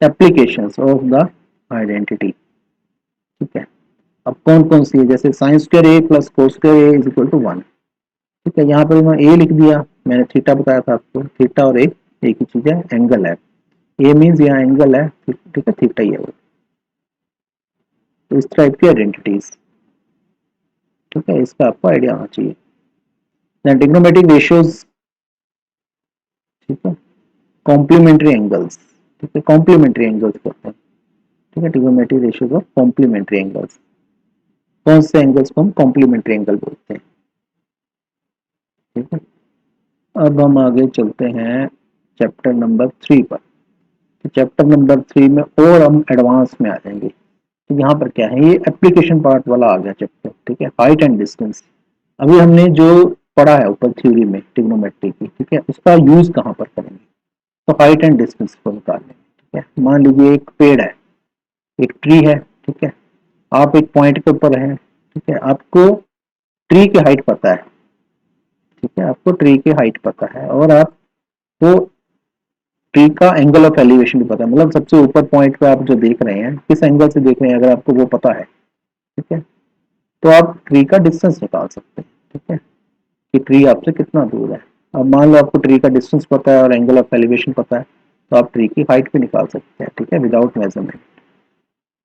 applications of the identity, ठीक है। अब कौन कौन सी है, जैसे sine square a plus cos square a is equal to 1, ठीक है। यहाँ पर मैं ए लिख दिया, मैंने थीटा बताया था आपको, थीटा और ए एक ही चीज है, एंगल है। ए मीन्स यहाँ एंगल है, ठीक है, थीटा ही है वो। तो इस टाइप की आइडेंटिटीज, ठीक है, इसका आपको आइडिया होना चाहिए। देन ट्रिग्नोमेट्रिक रेशियोज, ठीक है, कॉम्प्लीमेंट्री एंगल्स, ठीक है, कॉम्प्लीमेंट्री एंगल्स करते हैं, ठीक है। Trigonometric ratios of complementary angles, कौन से एंगल्स को हम कॉम्प्लीमेंट्री एंगल बोलते हैं, ठीक है। अब हम आगे चलते हैं चैप्टर नंबर 3 पर। तो चैप्टर नंबर 3 में और हम एडवांस में आ जाएंगे। तो यहाँ पर क्या है, ये एप्लीकेशन पार्ट वाला आ गया चैप्टर, ठीक है। हाइट एंड डिस्टेंस, अभी हमने जो पढ़ा है ऊपर थ्योरी में ट्रिग्नोमेट्री की, ठीक है, उसका यूज कहाँ पर करेंगे, तो हाइट एंड डिस्टेंस को निकालने, ठीक है। मान लीजिए एक पेड़ है, एक ट्री है, ठीक है। आप एक पॉइंट के ऊपर हैं, ठीक है, आपको ट्री की हाइट पता है, ठीक है, आपको ट्री की हाइट पता है, और आपको ट्री का एंगल ऑफ एलिवेशन भी पता है, मतलब सबसे ऊपर पॉइंट पे आप जो देख रहे हैं किस एंगल से देख रहे हैं, अगर आपको वो पता है, ठीक है, तो आप ट्री का डिस्टेंस निकाल सकते हैं, ठीक है, कि ट्री आपसे कितना दूर है। अब मान लो आपको ट्री का डिस्टेंस पता है और एंगल ऑफ एलिवेशन पता है, तो आप ट्री की हाइट भी निकाल सकते हैं, ठीक है, विदाउट मेजरमेंट।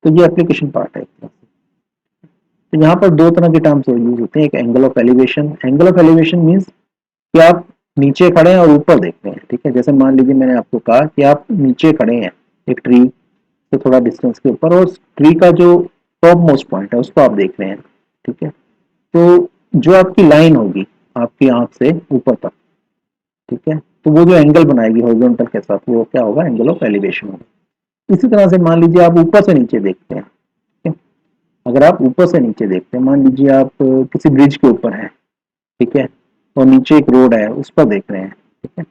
तो ये एप्लीकेशन पार्ट है एक तरह से। तो यहाँ पर दो तरह के टर्म्स यूज होते हैं, एक angle of elevation, angle of elevation means कि आप नीचे खड़े हैं और ऊपर देख रहे हैं, ठीक है। जैसे मान लीजिए मैंने आपको कहा कि आप नीचे खड़े हैं एक ट्री से थोड़ा डिस्टेंस के ऊपर, और ट्री का जो टॉप मोस्ट पॉइंट है उसको आप देख रहे हैं, ठीक है। तो जो आपकी लाइन होगी, आपकी आंख से ऊपर तक, ठीक है। तो वो जो एंगल बनाएगी हॉरिजॉन्टल के साथ, वो क्या होगा, एंगल ऑफ एलिवेशन होगा। इसी तरह से मान लीजिए आप ऊपर से नीचे देखते हैं, ठीक है। अगर आप ऊपर से नीचे देखते हैं, मान लीजिए आप किसी ब्रिज के ऊपर हैं, ठीक है, और नीचे एक रोड है, उस पर देख रहे हैं, ठीक है।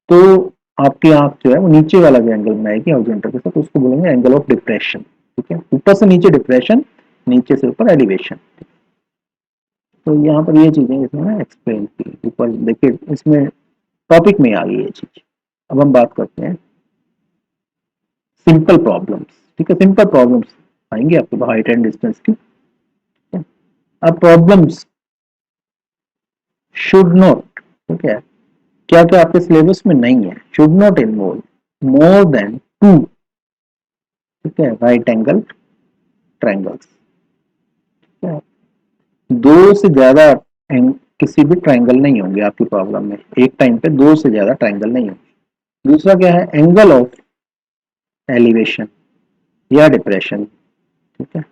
तो आपकी आंख जो है वो नीचे वाला जो एंगल बनाएगी हॉरिजॉन्टल के साथ, उसको बोलेंगे एंगल ऑफ डिप्रेशन, ठीक है। ऊपर से नीचे डिप्रेशन, नीचे से ऊपर एलिवेशन। तो यहाँ पर ये चीजें इसमें एक्सप्लेन की, ऊपर देखिए इसमें टॉपिक में आ गई ये चीज। अब हम बात करते हैं सिंपल प्रॉब्लम्स, ठीक है। सिंपल प्रॉब्लम्स आएंगे आपको हाइट एंड डिस्टेंस की। अब प्रॉब्लम्स शुड नॉट, ठीक है, क्या क्या आपके सिलेबस में नहीं है, should not involve more than two, ठीक है, राइट एंगल ट्रायंगल्स, ठीक है। दो से ज्यादा किसी भी ट्रायंगल नहीं होंगे आपकी प्रॉब्लम में, एक टाइम पे दो से ज्यादा ट्रायंगल नहीं होंगे। दूसरा क्या है, एंगल ऑफ एलिवेशन या डिप्रेशन, ठीक है।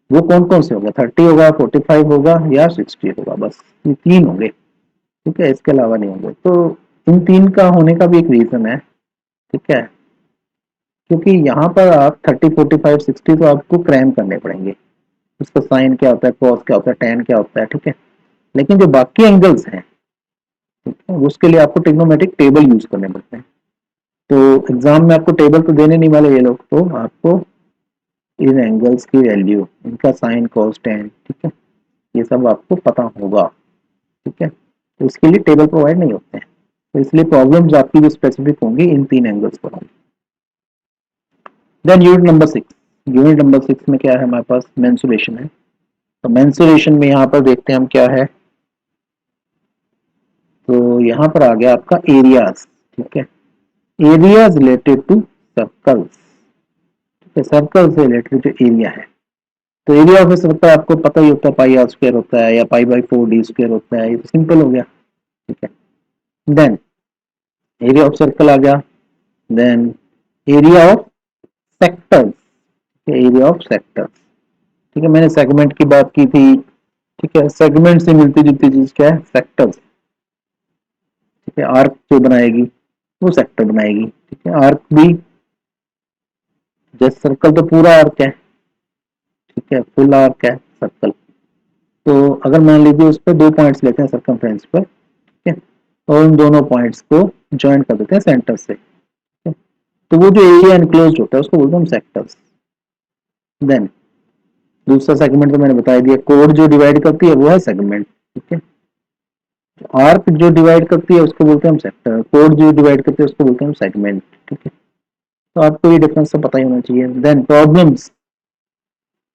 वो कौन कौन से होगा, 30 होगा, 45 होगा या 60 होगा, बस ये तीन होंगे, ठीक है, इसके अलावा नहीं होंगे। तो इन तीन का होने का भी एक रीजन है, ठीक है, क्योंकि यहाँ पर आप 30, 45, 60 तो आपको क्रैम करने पड़ेंगे। उसका साइन क्या होता है, कॉस क्या होता है, टेन क्या होता है, ठीक है। लेकिन जो बाकी एंगल्स हैं, ठीक है, उसके लिए आपको ट्रिग्नोमेट्रिक टेबल यूज करने पड़ते हैं। तो एग्जाम में आपको टेबल तो देने नहीं वाले ये लोग, तो आपको इन एंगल्स की वैल्यू, इनका साइन कॉस टेन, ठीक है, ये सब आपको पता होगा, ठीक है। तो इसके लिए टेबल प्रोवाइड नहीं होते हैं, तो इसलिए प्रॉब्लम्स आपकी जो स्पेसिफिक होंगी इन तीन एंगल्स पर होंगी। Then unit number 6, unit number 6 में क्या है हमारे पास, मेंसुरेशन है। तो मेंसुरेशन में यहाँ पर देखते हैं हम क्या है, तो यहाँ पर आ गया आपका एरियाज, ठीक है, एरियाज रिलेटेड टू सर्कल्स, ठीक है, सर्कल से रिलेटेड जो एरिया है। तो एरिया ऑफ सर्कल आपको पता ही होता है, पाई आर स्क्वायर होता है या पाई बाई 4d स्क्वायर होता है, ये तो सिंपल हो गया, ठीक है। देन एरिया ऑफ सर्कल आ गया, then area of sectors, area of sectors, ठीक है, मैंने सेगमेंट की बात की थी, ठीक है। सेगमेंट से मिलती जुलती चीज क्या है, सेक्टर्स, ठीक है। आर्क जो बनाएगी वो सेक्टर बनाएगी, ठीक है। आर्क भी, जैसे सर्कल तो पूरा आर्क है, ठीक है, फुल आर्क है सर्कल। तो अगर मान लीजिए उस पर दो पॉइंट्स लेते हैं सर्कमफ्रेंस पर, ठीक है, और उन दोनों पॉइंट्स को ज्वाइन कर देते हैं सेंटर से, ठीक है, तो वो जो एरिया एनक्लोज होता है उसको बोलते हैं हम सेक्टर्स। देन दूसरा सेगमेंट तो मैंने बता दिया, कोड जो डिवाइड करती है वो है सेगमेंट, ठीक है। आर्क जो डिवाइड करती है उसको बोलते हैं हम सेक्टर, कोड जो डिवाइड करती है उसको बोलते हैं हम सेगमेंट, ठीक है। तो आपको ये डिफरेंस तो पता ही होना चाहिए। Then problems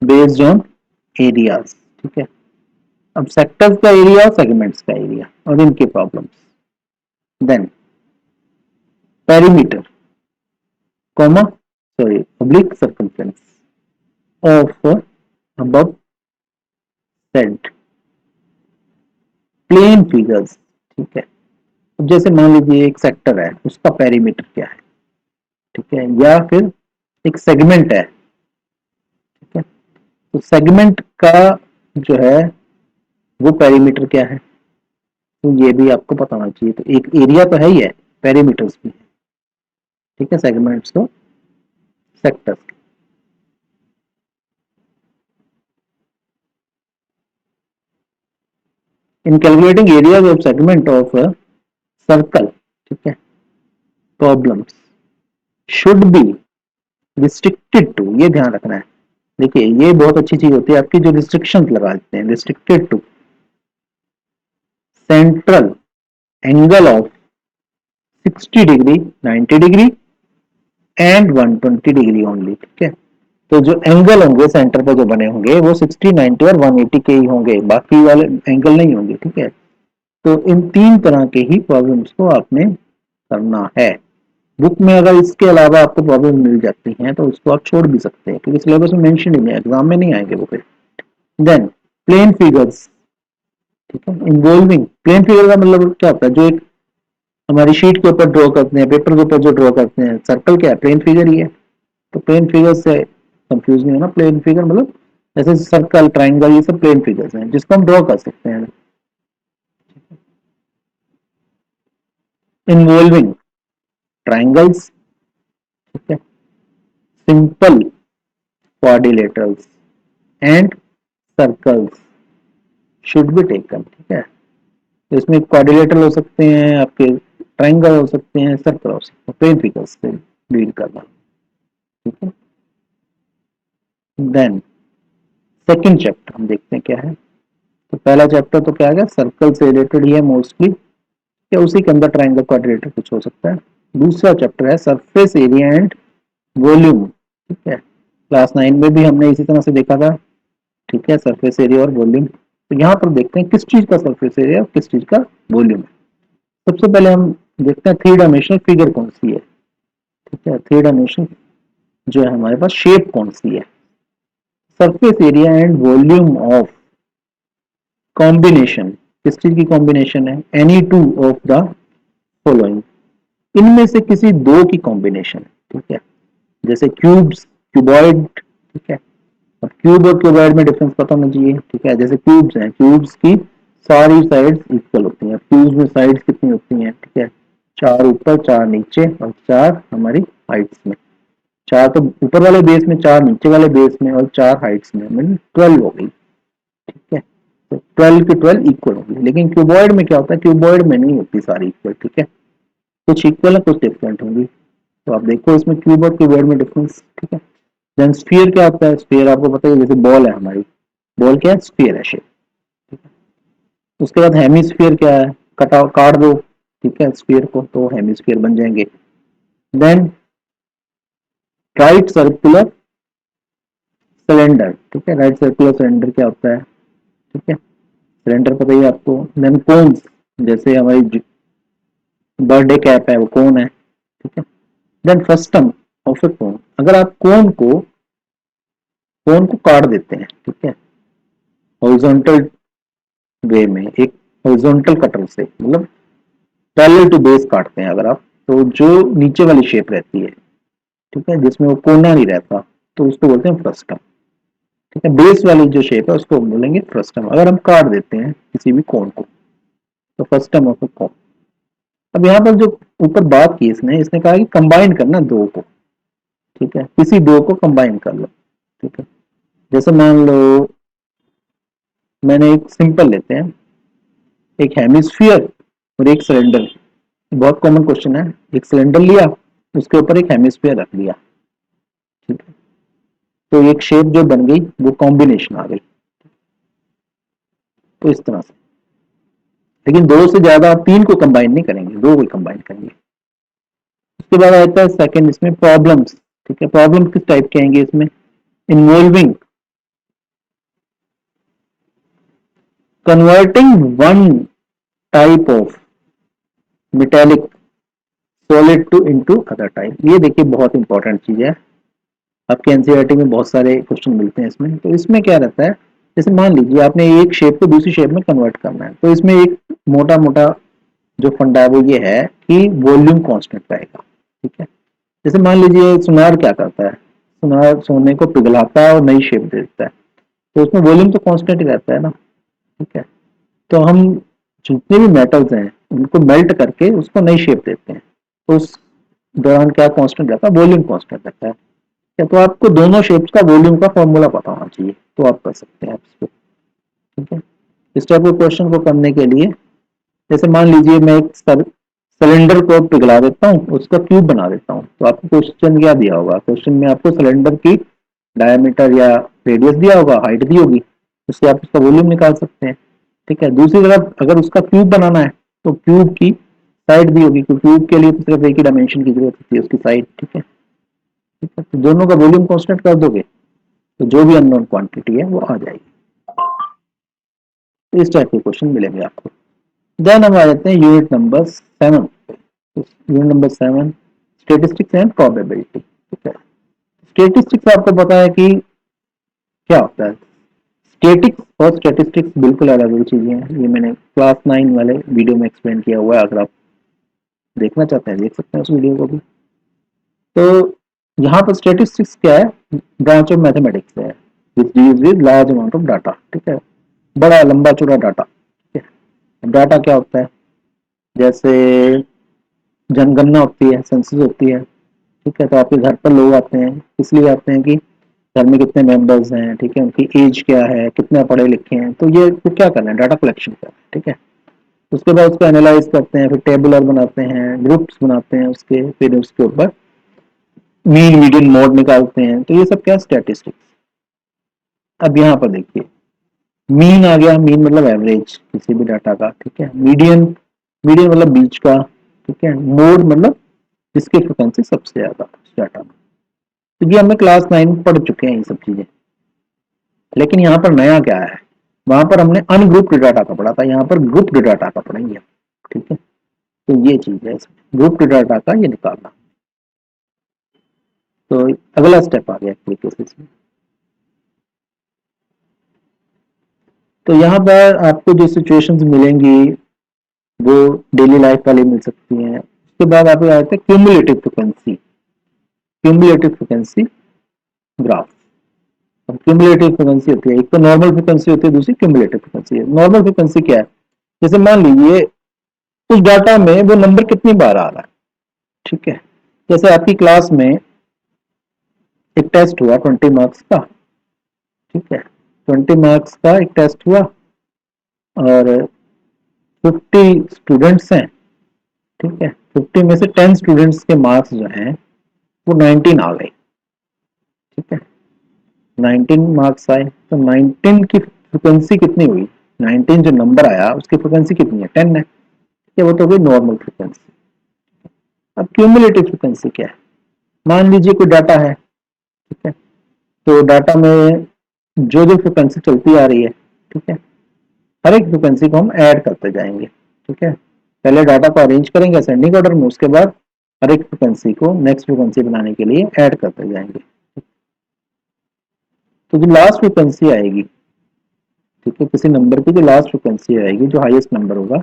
based on areas, ठीक है। अब सेक्टर्स का एरिया, सेगमेंट्स का एरिया और इनके problems. Then perimeter, comma, sorry, oblique circumference of above said plane figures, ठीक है। अब जैसे मान लीजिए एक सेक्टर है, उसका पेरीमीटर क्या है, ठीक है, या फिर एक सेगमेंट है, ठीक है। तो सेगमेंट का जो है वो पेरीमीटर क्या है, तो ये भी आपको पता होना चाहिए। तो एक एरिया तो है ही है, पेरीमीटर्स भी है, ठीक है, सेगमेंट्स तो sectors. In calculating areas of segment of circle, ठीक है, problems should be restricted to, ये ध्यान रखना है। देखिए ये बहुत अच्छी चीज होती है आपकी, जो रिस्ट्रिक्शन लगा देते हैं, restricted to central angle of 60 degree, 90 degree and 120 degree only, ठीक है। तो जो एंगल होंगे सेंटर पर जो बने होंगे वो 60, 90 और 180 के ही होंगे, बाकी वाले एंगल नहीं होंगे, ठीक है। तो इन तीन तरह के ही प्रॉब्लम्स को आपने करना है। बुक में अगर इसके अलावा आपको प्रॉब्लम मिल जाती हैं तो उसको आप छोड़ भी सकते हैं, क्योंकि सिलेबस में मेंशन ही नहीं है, एग्जाम में नहीं आएंगे वो फिर। देन प्लेन फिगर्स, ठीक है, इन्वॉल्विंग प्लेन फिगर का मतलब क्या होता है, जो एक हमारी शीट के ऊपर ड्रॉ करते हैं, पेपर के ऊपर जो ड्रॉ करते हैं, सर्कल क्या है, प्लेन फिगर ही है। तो प्लेन फिगर से कंफ्यूज नहीं होना, प्लेन फिगर मतलब जैसे सर्कल, ट्राइंगल, ये सब प्लेन फिगर्स हैं जिसको हम ड्रॉ कर सकते हैं, इन्वॉल्विंग ट्राइंगल्स, ठीक है, simple quadrilaterals and circles should be taken, ठीक है। तो इसमें क्वाड्रिलेटरल हो सकते हैं, आपके ट्राइंगल हो सकते हैं, सर्कल हो सकते हैं, प्लेन फिगर्स से डील करना, ठीक है। देन सेकंड चैप्टर हम देखते हैं क्या है। तो पहला चैप्टर तो क्या है, सर्कल से रिलेटेड ही है मोस्टली, या उसी के अंदर ट्राइंगल क्वाड्रिलेटरल कुछ हो सकता है। दूसरा चैप्टर है सरफेस एरिया एंड वॉल्यूम, ठीक है। क्लास 9 में भी हमने इसी तरह से देखा था, ठीक है, सरफेस एरिया और वॉल्यूम। तो यहाँ पर देखते हैं किस चीज का सरफेस एरिया और किस चीज का वॉल्यूम है। सबसे पहले हम देखते हैं थ्री डायमेंशनल फिगर कौन सी है, ठीक है। थ्री डायमेंशनल जो है हमारे पास शेप कौन सी है, surface area and volume of combination, किस चीज की कॉम्बिनेशन है, any two of the following, इनमें से किसी दो की कॉम्बिनेशन, ठीक है। जैसे क्यूब्स, क्यूबॉइड, ठीक है। अब क्यूब और क्यूबॉइड में डिफरेंस पता होना चाहिए, ठीक है। जैसे क्यूब्स हैं, क्यूब्स की सारी साइड्स इक्वल होती हैं। क्यूब्स में साइड्स कितनी होती हैं, ठीक है, 4 ऊपर 4 नीचे और 4 हमारी हाइट्स में, 4 तो ऊपर वाले बेस में, 4 नीचे वाले बेस में और 4 हाइट्स में, मतलब 12 हो गई, ठीक है। तो 12 की 12 इक्वल होगी। लेकिन क्यूबॉइड में क्या होता है, क्यूबॉइड में नहीं होती सारी इक्वल, ठीक है, कुछ इक्वल है कुछ डिफरेंट होंगी। तो आप देखो इसमें क्यूब और क्यूबॉइड में डिफरेंस, ठीक है। देन स्फीयर क्या होता है, स्फीयर आपको पता है, जैसे बॉल है हमारी, बॉल क्या है, स्फीयर है शेप। उसके बाद हेमिस्फीयर क्या है, कटाव काट दो, ठीक है, स्फीयर को, तो हेमिस्फीयर बन जाएंगे। देन राइट सर्कुलर सिलेंडर, ठीक है, राइट सर्कुलर सिलेंडर क्या होता है, ठीक है, सिलेंडर पता ही है आपको। देन कोन्स, जैसे हमारी बर्थडे कैप है वो कोन है, ठीक है। देन फ्रस्टम ऑफ ए कोन, अगर आप कोन को काट देते हैं, ठीक है, हॉरिजॉन्टल वे में, एक हॉरिजॉन्टल कटर से, मतलब पैरेलल टू बेस काटते हैं अगर आप, तो जो नीचे वाली शेप रहती है, ठीक है, जिसमें वो कोना नहीं रहता, तो उसको बोलते हैं फ्रस्टम, ठीक है। बेस वाली जो शेप है उसको बोलेंगे फ्रस्टम, अगर हम काट देते हैं किसी भी कोन को, तो फ्रस्टम ऑफ कोन। अब यहाँ पर जो ऊपर बात की इसने इसने कहा कि कंबाइन करना दो को, ठीक है, किसी दो को कंबाइन कर लो, ठीक है। जैसे मान लो मैंने एक सिंपल लेते हैं, एक हेमिस्फीयर और एक सिलेंडर, बहुत कॉमन क्वेश्चन है। एक सिलेंडर लिया, उसके ऊपर एक हेमिस्फीयर रख दिया, ठीक है, तो एक शेप जो बन गई वो कॉम्बिनेशन आ गई, तो इस तरह से। लेकिन दो से ज्यादा आप तीन को कंबाइन नहीं करेंगे, दो को कंबाइन करेंगे। उसके बाद आता है सेकंड इसमें प्रॉब्लम्स, ठीक है। प्रॉब्लम किस टाइप के आएंगे इसमें, involving converting one type of metallic solid to into other type. ये देखिए बहुत इंपॉर्टेंट चीज है, आपके एनसीईआरटी में बहुत सारे क्वेश्चन मिलते हैं इसमें। तो इसमें क्या रहता है, जैसे मान लीजिए आपने एक शेप को दूसरी शेप में कन्वर्ट करना है, तो इसमें एक मोटा मोटा जो फंडा है वो ये है कि वॉल्यूम कांस्टेंट रहेगा, ठीक है। जैसे मान लीजिए सुनार क्या करता है, सुनार सोने को पिघलाता है और नई शेप दे देता है, तो उसमें वॉल्यूम तो कांस्टेंट ही रहता है ना, ठीक है। तो हम जितने भी मेटल्स हैं उनको मेल्ट करके उसको नई शेप देते हैं, तो उस दौरान क्या कांस्टेंट रहता है, वॉल्यूम कांस्टेंट रहता है, क्या। तो आपको दोनों शेप्स का वॉल्यूम का फॉर्मूला पता होना चाहिए, तो आप कर सकते हैं इसको, ठीक है। इस टाइप के क्वेश्चन को करने के लिए, जैसे मान लीजिए मैं एक सिलेंडर को पिघला देता हूँ, उसका क्यूब बना देता हूँ, तो आपको क्वेश्चन क्या दिया होगा, क्वेश्चन में आपको सिलेंडर की डायमीटर या रेडियस दिया होगा, हाइट दी होगी, उससे आप उसका वॉल्यूम निकाल सकते हैं, ठीक है। दूसरी तरफ अगर उसका क्यूब बनाना है तो क्यूब की साइड दी होगी, क्योंकि क्यूब के लिए तो सिर्फ एक ही डायमेंशन की जरूरत होती है, उसकी साइड, ठीक है, ठीक है। तो दोनों का वॉल्यूम कांस्टेंट कर दोगे तो जो भी अननोन क्वांटिटी है वो आ जाएगी। तो इस टाइप के क्वेश्चन मिलेंगे आपको। देन हम आ जाते हैं unit number 7। Unit number 7 statistics and probability, ठीक है। स्टेटिस्टिक्स आपको पता है कि क्या होता है, स्टेटिक्स और स्टेटिस्टिक्स बिल्कुल अलग अलग चीजें हैं। ये मैंने क्लास 9 वाले वीडियो में एक्सप्लेन किया हुआ है, अगर आप देखना चाहते हैं देख सकते हैं उस वीडियो को भी। तो यहाँ पर स्टेटिस्टिक्स क्या है, ब्रांच ऑफ मैथमेटिक्स है which deals with large amount of data, ठीक है, बड़ा लंबा चौड़ा डाटा, ठीक है। डाटा क्या होता है, जैसे जनगणना होती है, सेंसस होती है, ठीक है। तो आपके घर पर लोग आते हैं, इसलिए आते हैं कि घर में कितने मेंबर्स हैं, ठीक है, उनकी एज क्या है, कितने पढ़े लिखे हैं, तो ये तो क्या करना है, डाटा कलेक्शन करना है, ठीक है। उसके बाद उसको एनालाइज करते हैं, फिर टेबुलर बनाते हैं, ग्रुप्स बनाते हैं उसके, फिर उसके ऊपर मीन मीडियन मोड निकालते हैं। तो ये सब क्या स्टैटिस्टिक्स। अब यहाँ पर देखिए, मीन आ गया, मीन मतलब एवरेज किसी भी डाटा का, ठीक है। मीडियन, मीडियन मतलब बीच का, ठीक है। मोड मतलब जिसकी फ्रिक्वेंसी सबसे ज्यादा उस डाटा में। तो ये हमें क्लास 9 में पढ़ चुके हैं ये सब चीजें। लेकिन यहाँ पर नया क्या है, वहां पर हमने अनग्रुप्ड डाटा का पढ़ा था, यहाँ पर ग्रुप्ड डाटा का पढ़ेंगे, ठीक है। तो ये चीज है, ग्रुप्ड डाटा का ये निकालना। तो अगला स्टेप आ गया एप्लीकेशन में। तो यहाँ पर आपको जो सिचुएशंस मिलेंगी वो डेली लाइफ वाली मिल सकती हैं। उसके बाद आप आते हैं cumulative frequency, cumulative frequency graph. Cumulative frequency होती है, एक तो नॉर्मल फ्रिक्वेंसी होती है, दूसरी क्यूमुलेटिव फ्रिक्वेंसी है। नॉर्मल फ्रिक्वेंसी क्या है, जैसे मान लीजिए उस डाटा में वो नंबर कितनी बार आ रहा है, ठीक है। जैसे आपकी क्लास में एक टेस्ट हुआ 20 मार्क्स का, ठीक है। 20 मार्क्स का एक टेस्ट हुआ और 50 स्टूडेंट्स हैं, ठीक है। 50 में से 10 स्टूडेंट्स के मार्क्स जो हैं वो 19 आ गए, ठीक है। 19 मार्क्स आए तो 19 की फ्रिक्वेंसी कितनी हुई, 19 जो नंबर आया उसकी फ्रिक्वेंसी कितनी है, 10 है, ठीक है। वो तो हुई नॉर्मल फ्रिक्वेंसी। अब क्यूमुलेटिव फ्रिक्वेंसी क्या है, मान लीजिए कोई डाटा है, ठीक है। तो डाटा में जो जो फ्रिक्वेंसी चलती आ रही है, ठीक है, हर एक फ्रिक्वेंसी को हम ऐड करते जाएंगे, ठीक है। पहले डाटा को अरेंज करेंगे असेंडिंग ऑर्डर में, उसके बाद हर एक फ्रिक्वेंसी को नेक्स्ट फ्रिक्वेंसी बनाने के लिए ऐड करते जाएंगे। तो जो लास्ट फ्रिक्वेंसी आएगी, ठीक है, किसी नंबर की जो लास्ट फ्रिक्वेंसी आएगी, जो हाईएस्ट नंबर होगा,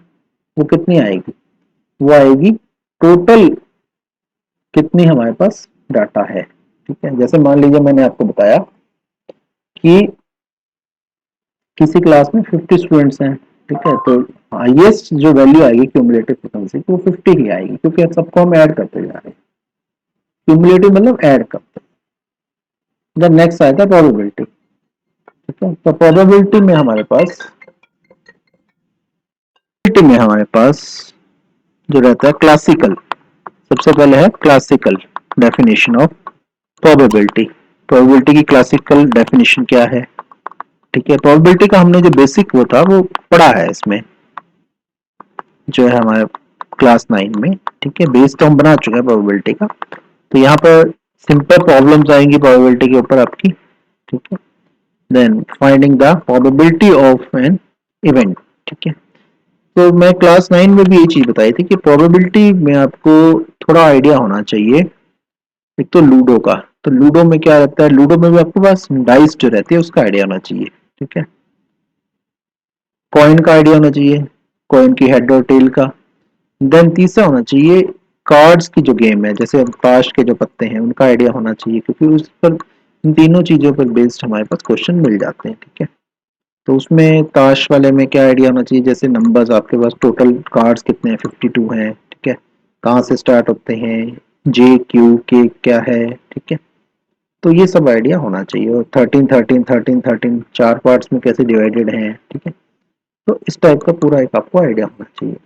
वो कितनी आएगी, वो आएगी टोटल कितनी हमारे पास डाटा है, ठीक है। जैसे मान लीजिए मैंने आपको बताया कि किसी क्लास में 50 स्टूडेंट्स हैं, ठीक है। तो हाईएस्ट जो वैल्यू आएगी क्यूमुलेटिव फ्रिक्वेंसी वो 50 ही आएगी, क्योंकि सबको हम ऐड करते जा रहे हैं। क्यूमुलेटिव मतलब ऐड करते हैं। देन नेक्स्ट आता है प्रोबेबिलिटी, ठीक है। तो प्रोबेबिलिटी में हमारे पास जो रहता है क्लासिकल, सबसे पहले है classical definition of probability. Probability की क्लासिकल डेफिनेशन क्या है, ठीक है। प्रोबेबिलिटी का हमने जो बेसिक वो था वो पढ़ा है इसमें, जो है हमारे क्लास 9 में, ठीक है। बेस तो हम बना चुके हैं प्रोबेबिलिटी का। तो यहाँ पर सिंपल प्रॉब्लम्स आएंगी प्रोबेबिलिटी के ऊपर आपकी, ठीक है। Then finding the probability of an event, ठीक है। तो मैं क्लास 9 में भी ये चीज बताई थी कि प्रोबेबिलिटी में आपको थोड़ा आइडिया होना चाहिए। एक तो लूडो का, तो लूडो में क्या रहता है, लूडो में भी आपके पास डाइस जो रहती है उसका आइडिया होना चाहिए, ठीक है। कॉइन का आइडिया होना चाहिए, कॉइन की हेड और टेल का। देन तीसरा होना चाहिए कार्ड्स की जो गेम है, जैसे ताश के जो पत्ते हैं उनका आइडिया होना चाहिए, क्योंकि उस पर इन तीनों चीजों पर बेस्ड हमारे पास क्वेश्चन मिल जाते हैं, ठीक है। तो उसमें ताश वाले में क्या आइडिया होना चाहिए, जैसे नंबर्स आपके पास टोटल कार्ड्स कितने हैं, 52 हैं, ठीक है। कहाँ से स्टार्ट होते हैं, जे क्यू के क्या है, ठीक है। तो ये सब आइडिया होना चाहिए। और 13 चार पार्ट्स में कैसे डिवाइडेड हैं, ठीक है। तो इस टाइप का पूरा एक आपको आइडिया होना चाहिए।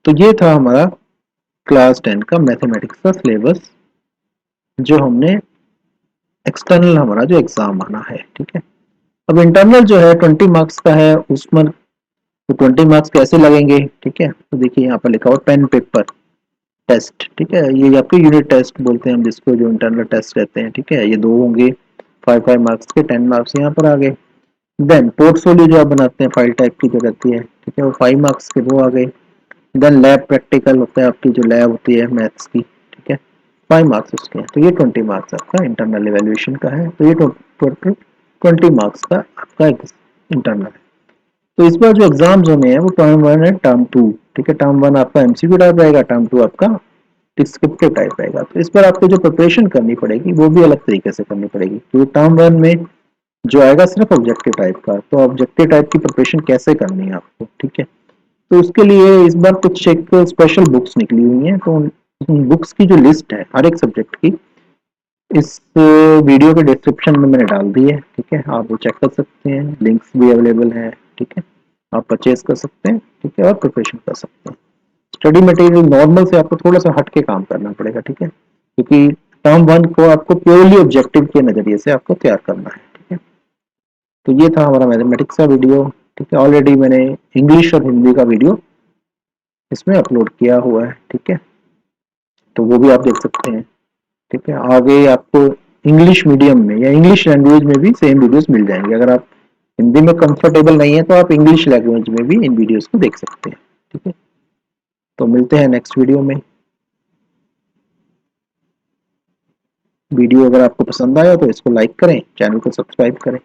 तो ये था हमारा क्लास 10 का मैथमेटिक्स का सिलेबस, जो हमने एक्सटर्नल हमारा जो एग्जाम आना है, ठीक है। अब इंटरनल जो है 20 मार्क्स का है, उसमें तो 20 मार्क्स कैसे लगेंगे, ठीक है। तो देखिए यहाँ पर लिखा हुआ पेन पेपर टेस्ट, ठीक है। ये आपके यूनिट टेस्ट बोलते हैं हम जिसको, जो इंटरनल टेस्ट रहते हैं, ठीक है। ये दो होंगे 5 मार्क्स के, 10 मार्क्स यहाँ पर आ गए। देन पोर्टफोलियो जो आप बनाते हैं फाइल टाइप की जो रहती है, ठीक है, वो 5 मार्क्स के वो आ गए। देन लैब प्रैक्टिकल होता है, आपकी जो लैब होती है मैथ्स की, ठीक है, 5 मार्क्स उसके हैं। तो ये 20 मार्क्स आपका इंटरनल इवेल्युएशन का है। तो ये टोटल 20 मार्क्स का आपका इंटरनल है। तो इस बार जो एग्जाम्स होने हैं वो टर्म 1 है टर्म 2, ठीक है। टर्म 1 आपका एमसीक्यू टाइप रहेगा, टर्म 2 आपका डिस्क्रिप्टिव टाइप रहेगा। तो इस पर आपको जो प्रिपरेशन करनी पड़ेगी वो भी अलग तरीके से करनी पड़ेगी, क्योंकि टर्म 1 में जो आएगा सिर्फ ऑब्जेक्टिव टाइप का, तो ऑब्जेक्टिव टाइप की प्रिपरेशन कैसे करनी है आपको, ठीक है। तो उसके लिए इस बार कुछ एक स्पेशल बुक्स निकली हुई हैं, तो उन बुक्स की जो लिस्ट है हर एक सब्जेक्ट की इस वीडियो के डिस्क्रिप्शन में मैंने डाल दी है, ठीक है, आप वो चेक कर सकते हैं, लिंक्स भी अवेलेबल है, ठीक है, आप परचेज कर सकते हैं, ठीक है, और प्रिपरेशन कर सकते हैं। स्टडी मटेरियल नॉर्मल से आपको थोड़ा सा हट के काम करना पड़ेगा, ठीक है, क्योंकि टर्म वन को आपको प्योरली ऑब्जेक्टिव के नज़रिए से आपको तैयार करना है, ठीक है। तो ये था हमारा मैथमेटिक्स का वीडियो, ठीक है, ऑलरेडी मैंने इंग्लिश और हिंदी का वीडियो इसमें अपलोड किया हुआ है, ठीक है, तो वो भी आप देख सकते हैं, ठीक है। आगे आपको इंग्लिश मीडियम में या इंग्लिश लैंग्वेज में भी सेम वीडियोस मिल जाएंगे। अगर आप हिंदी में कंफर्टेबल नहीं है तो आप इंग्लिश लैंग्वेज में भी इन वीडियोस को देख सकते हैं, ठीक है। तो मिलते हैं नेक्स्ट वीडियो में। वीडियो अगर आपको पसंद आया तो इसको लाइक करें, चैनल को सब्सक्राइब करें।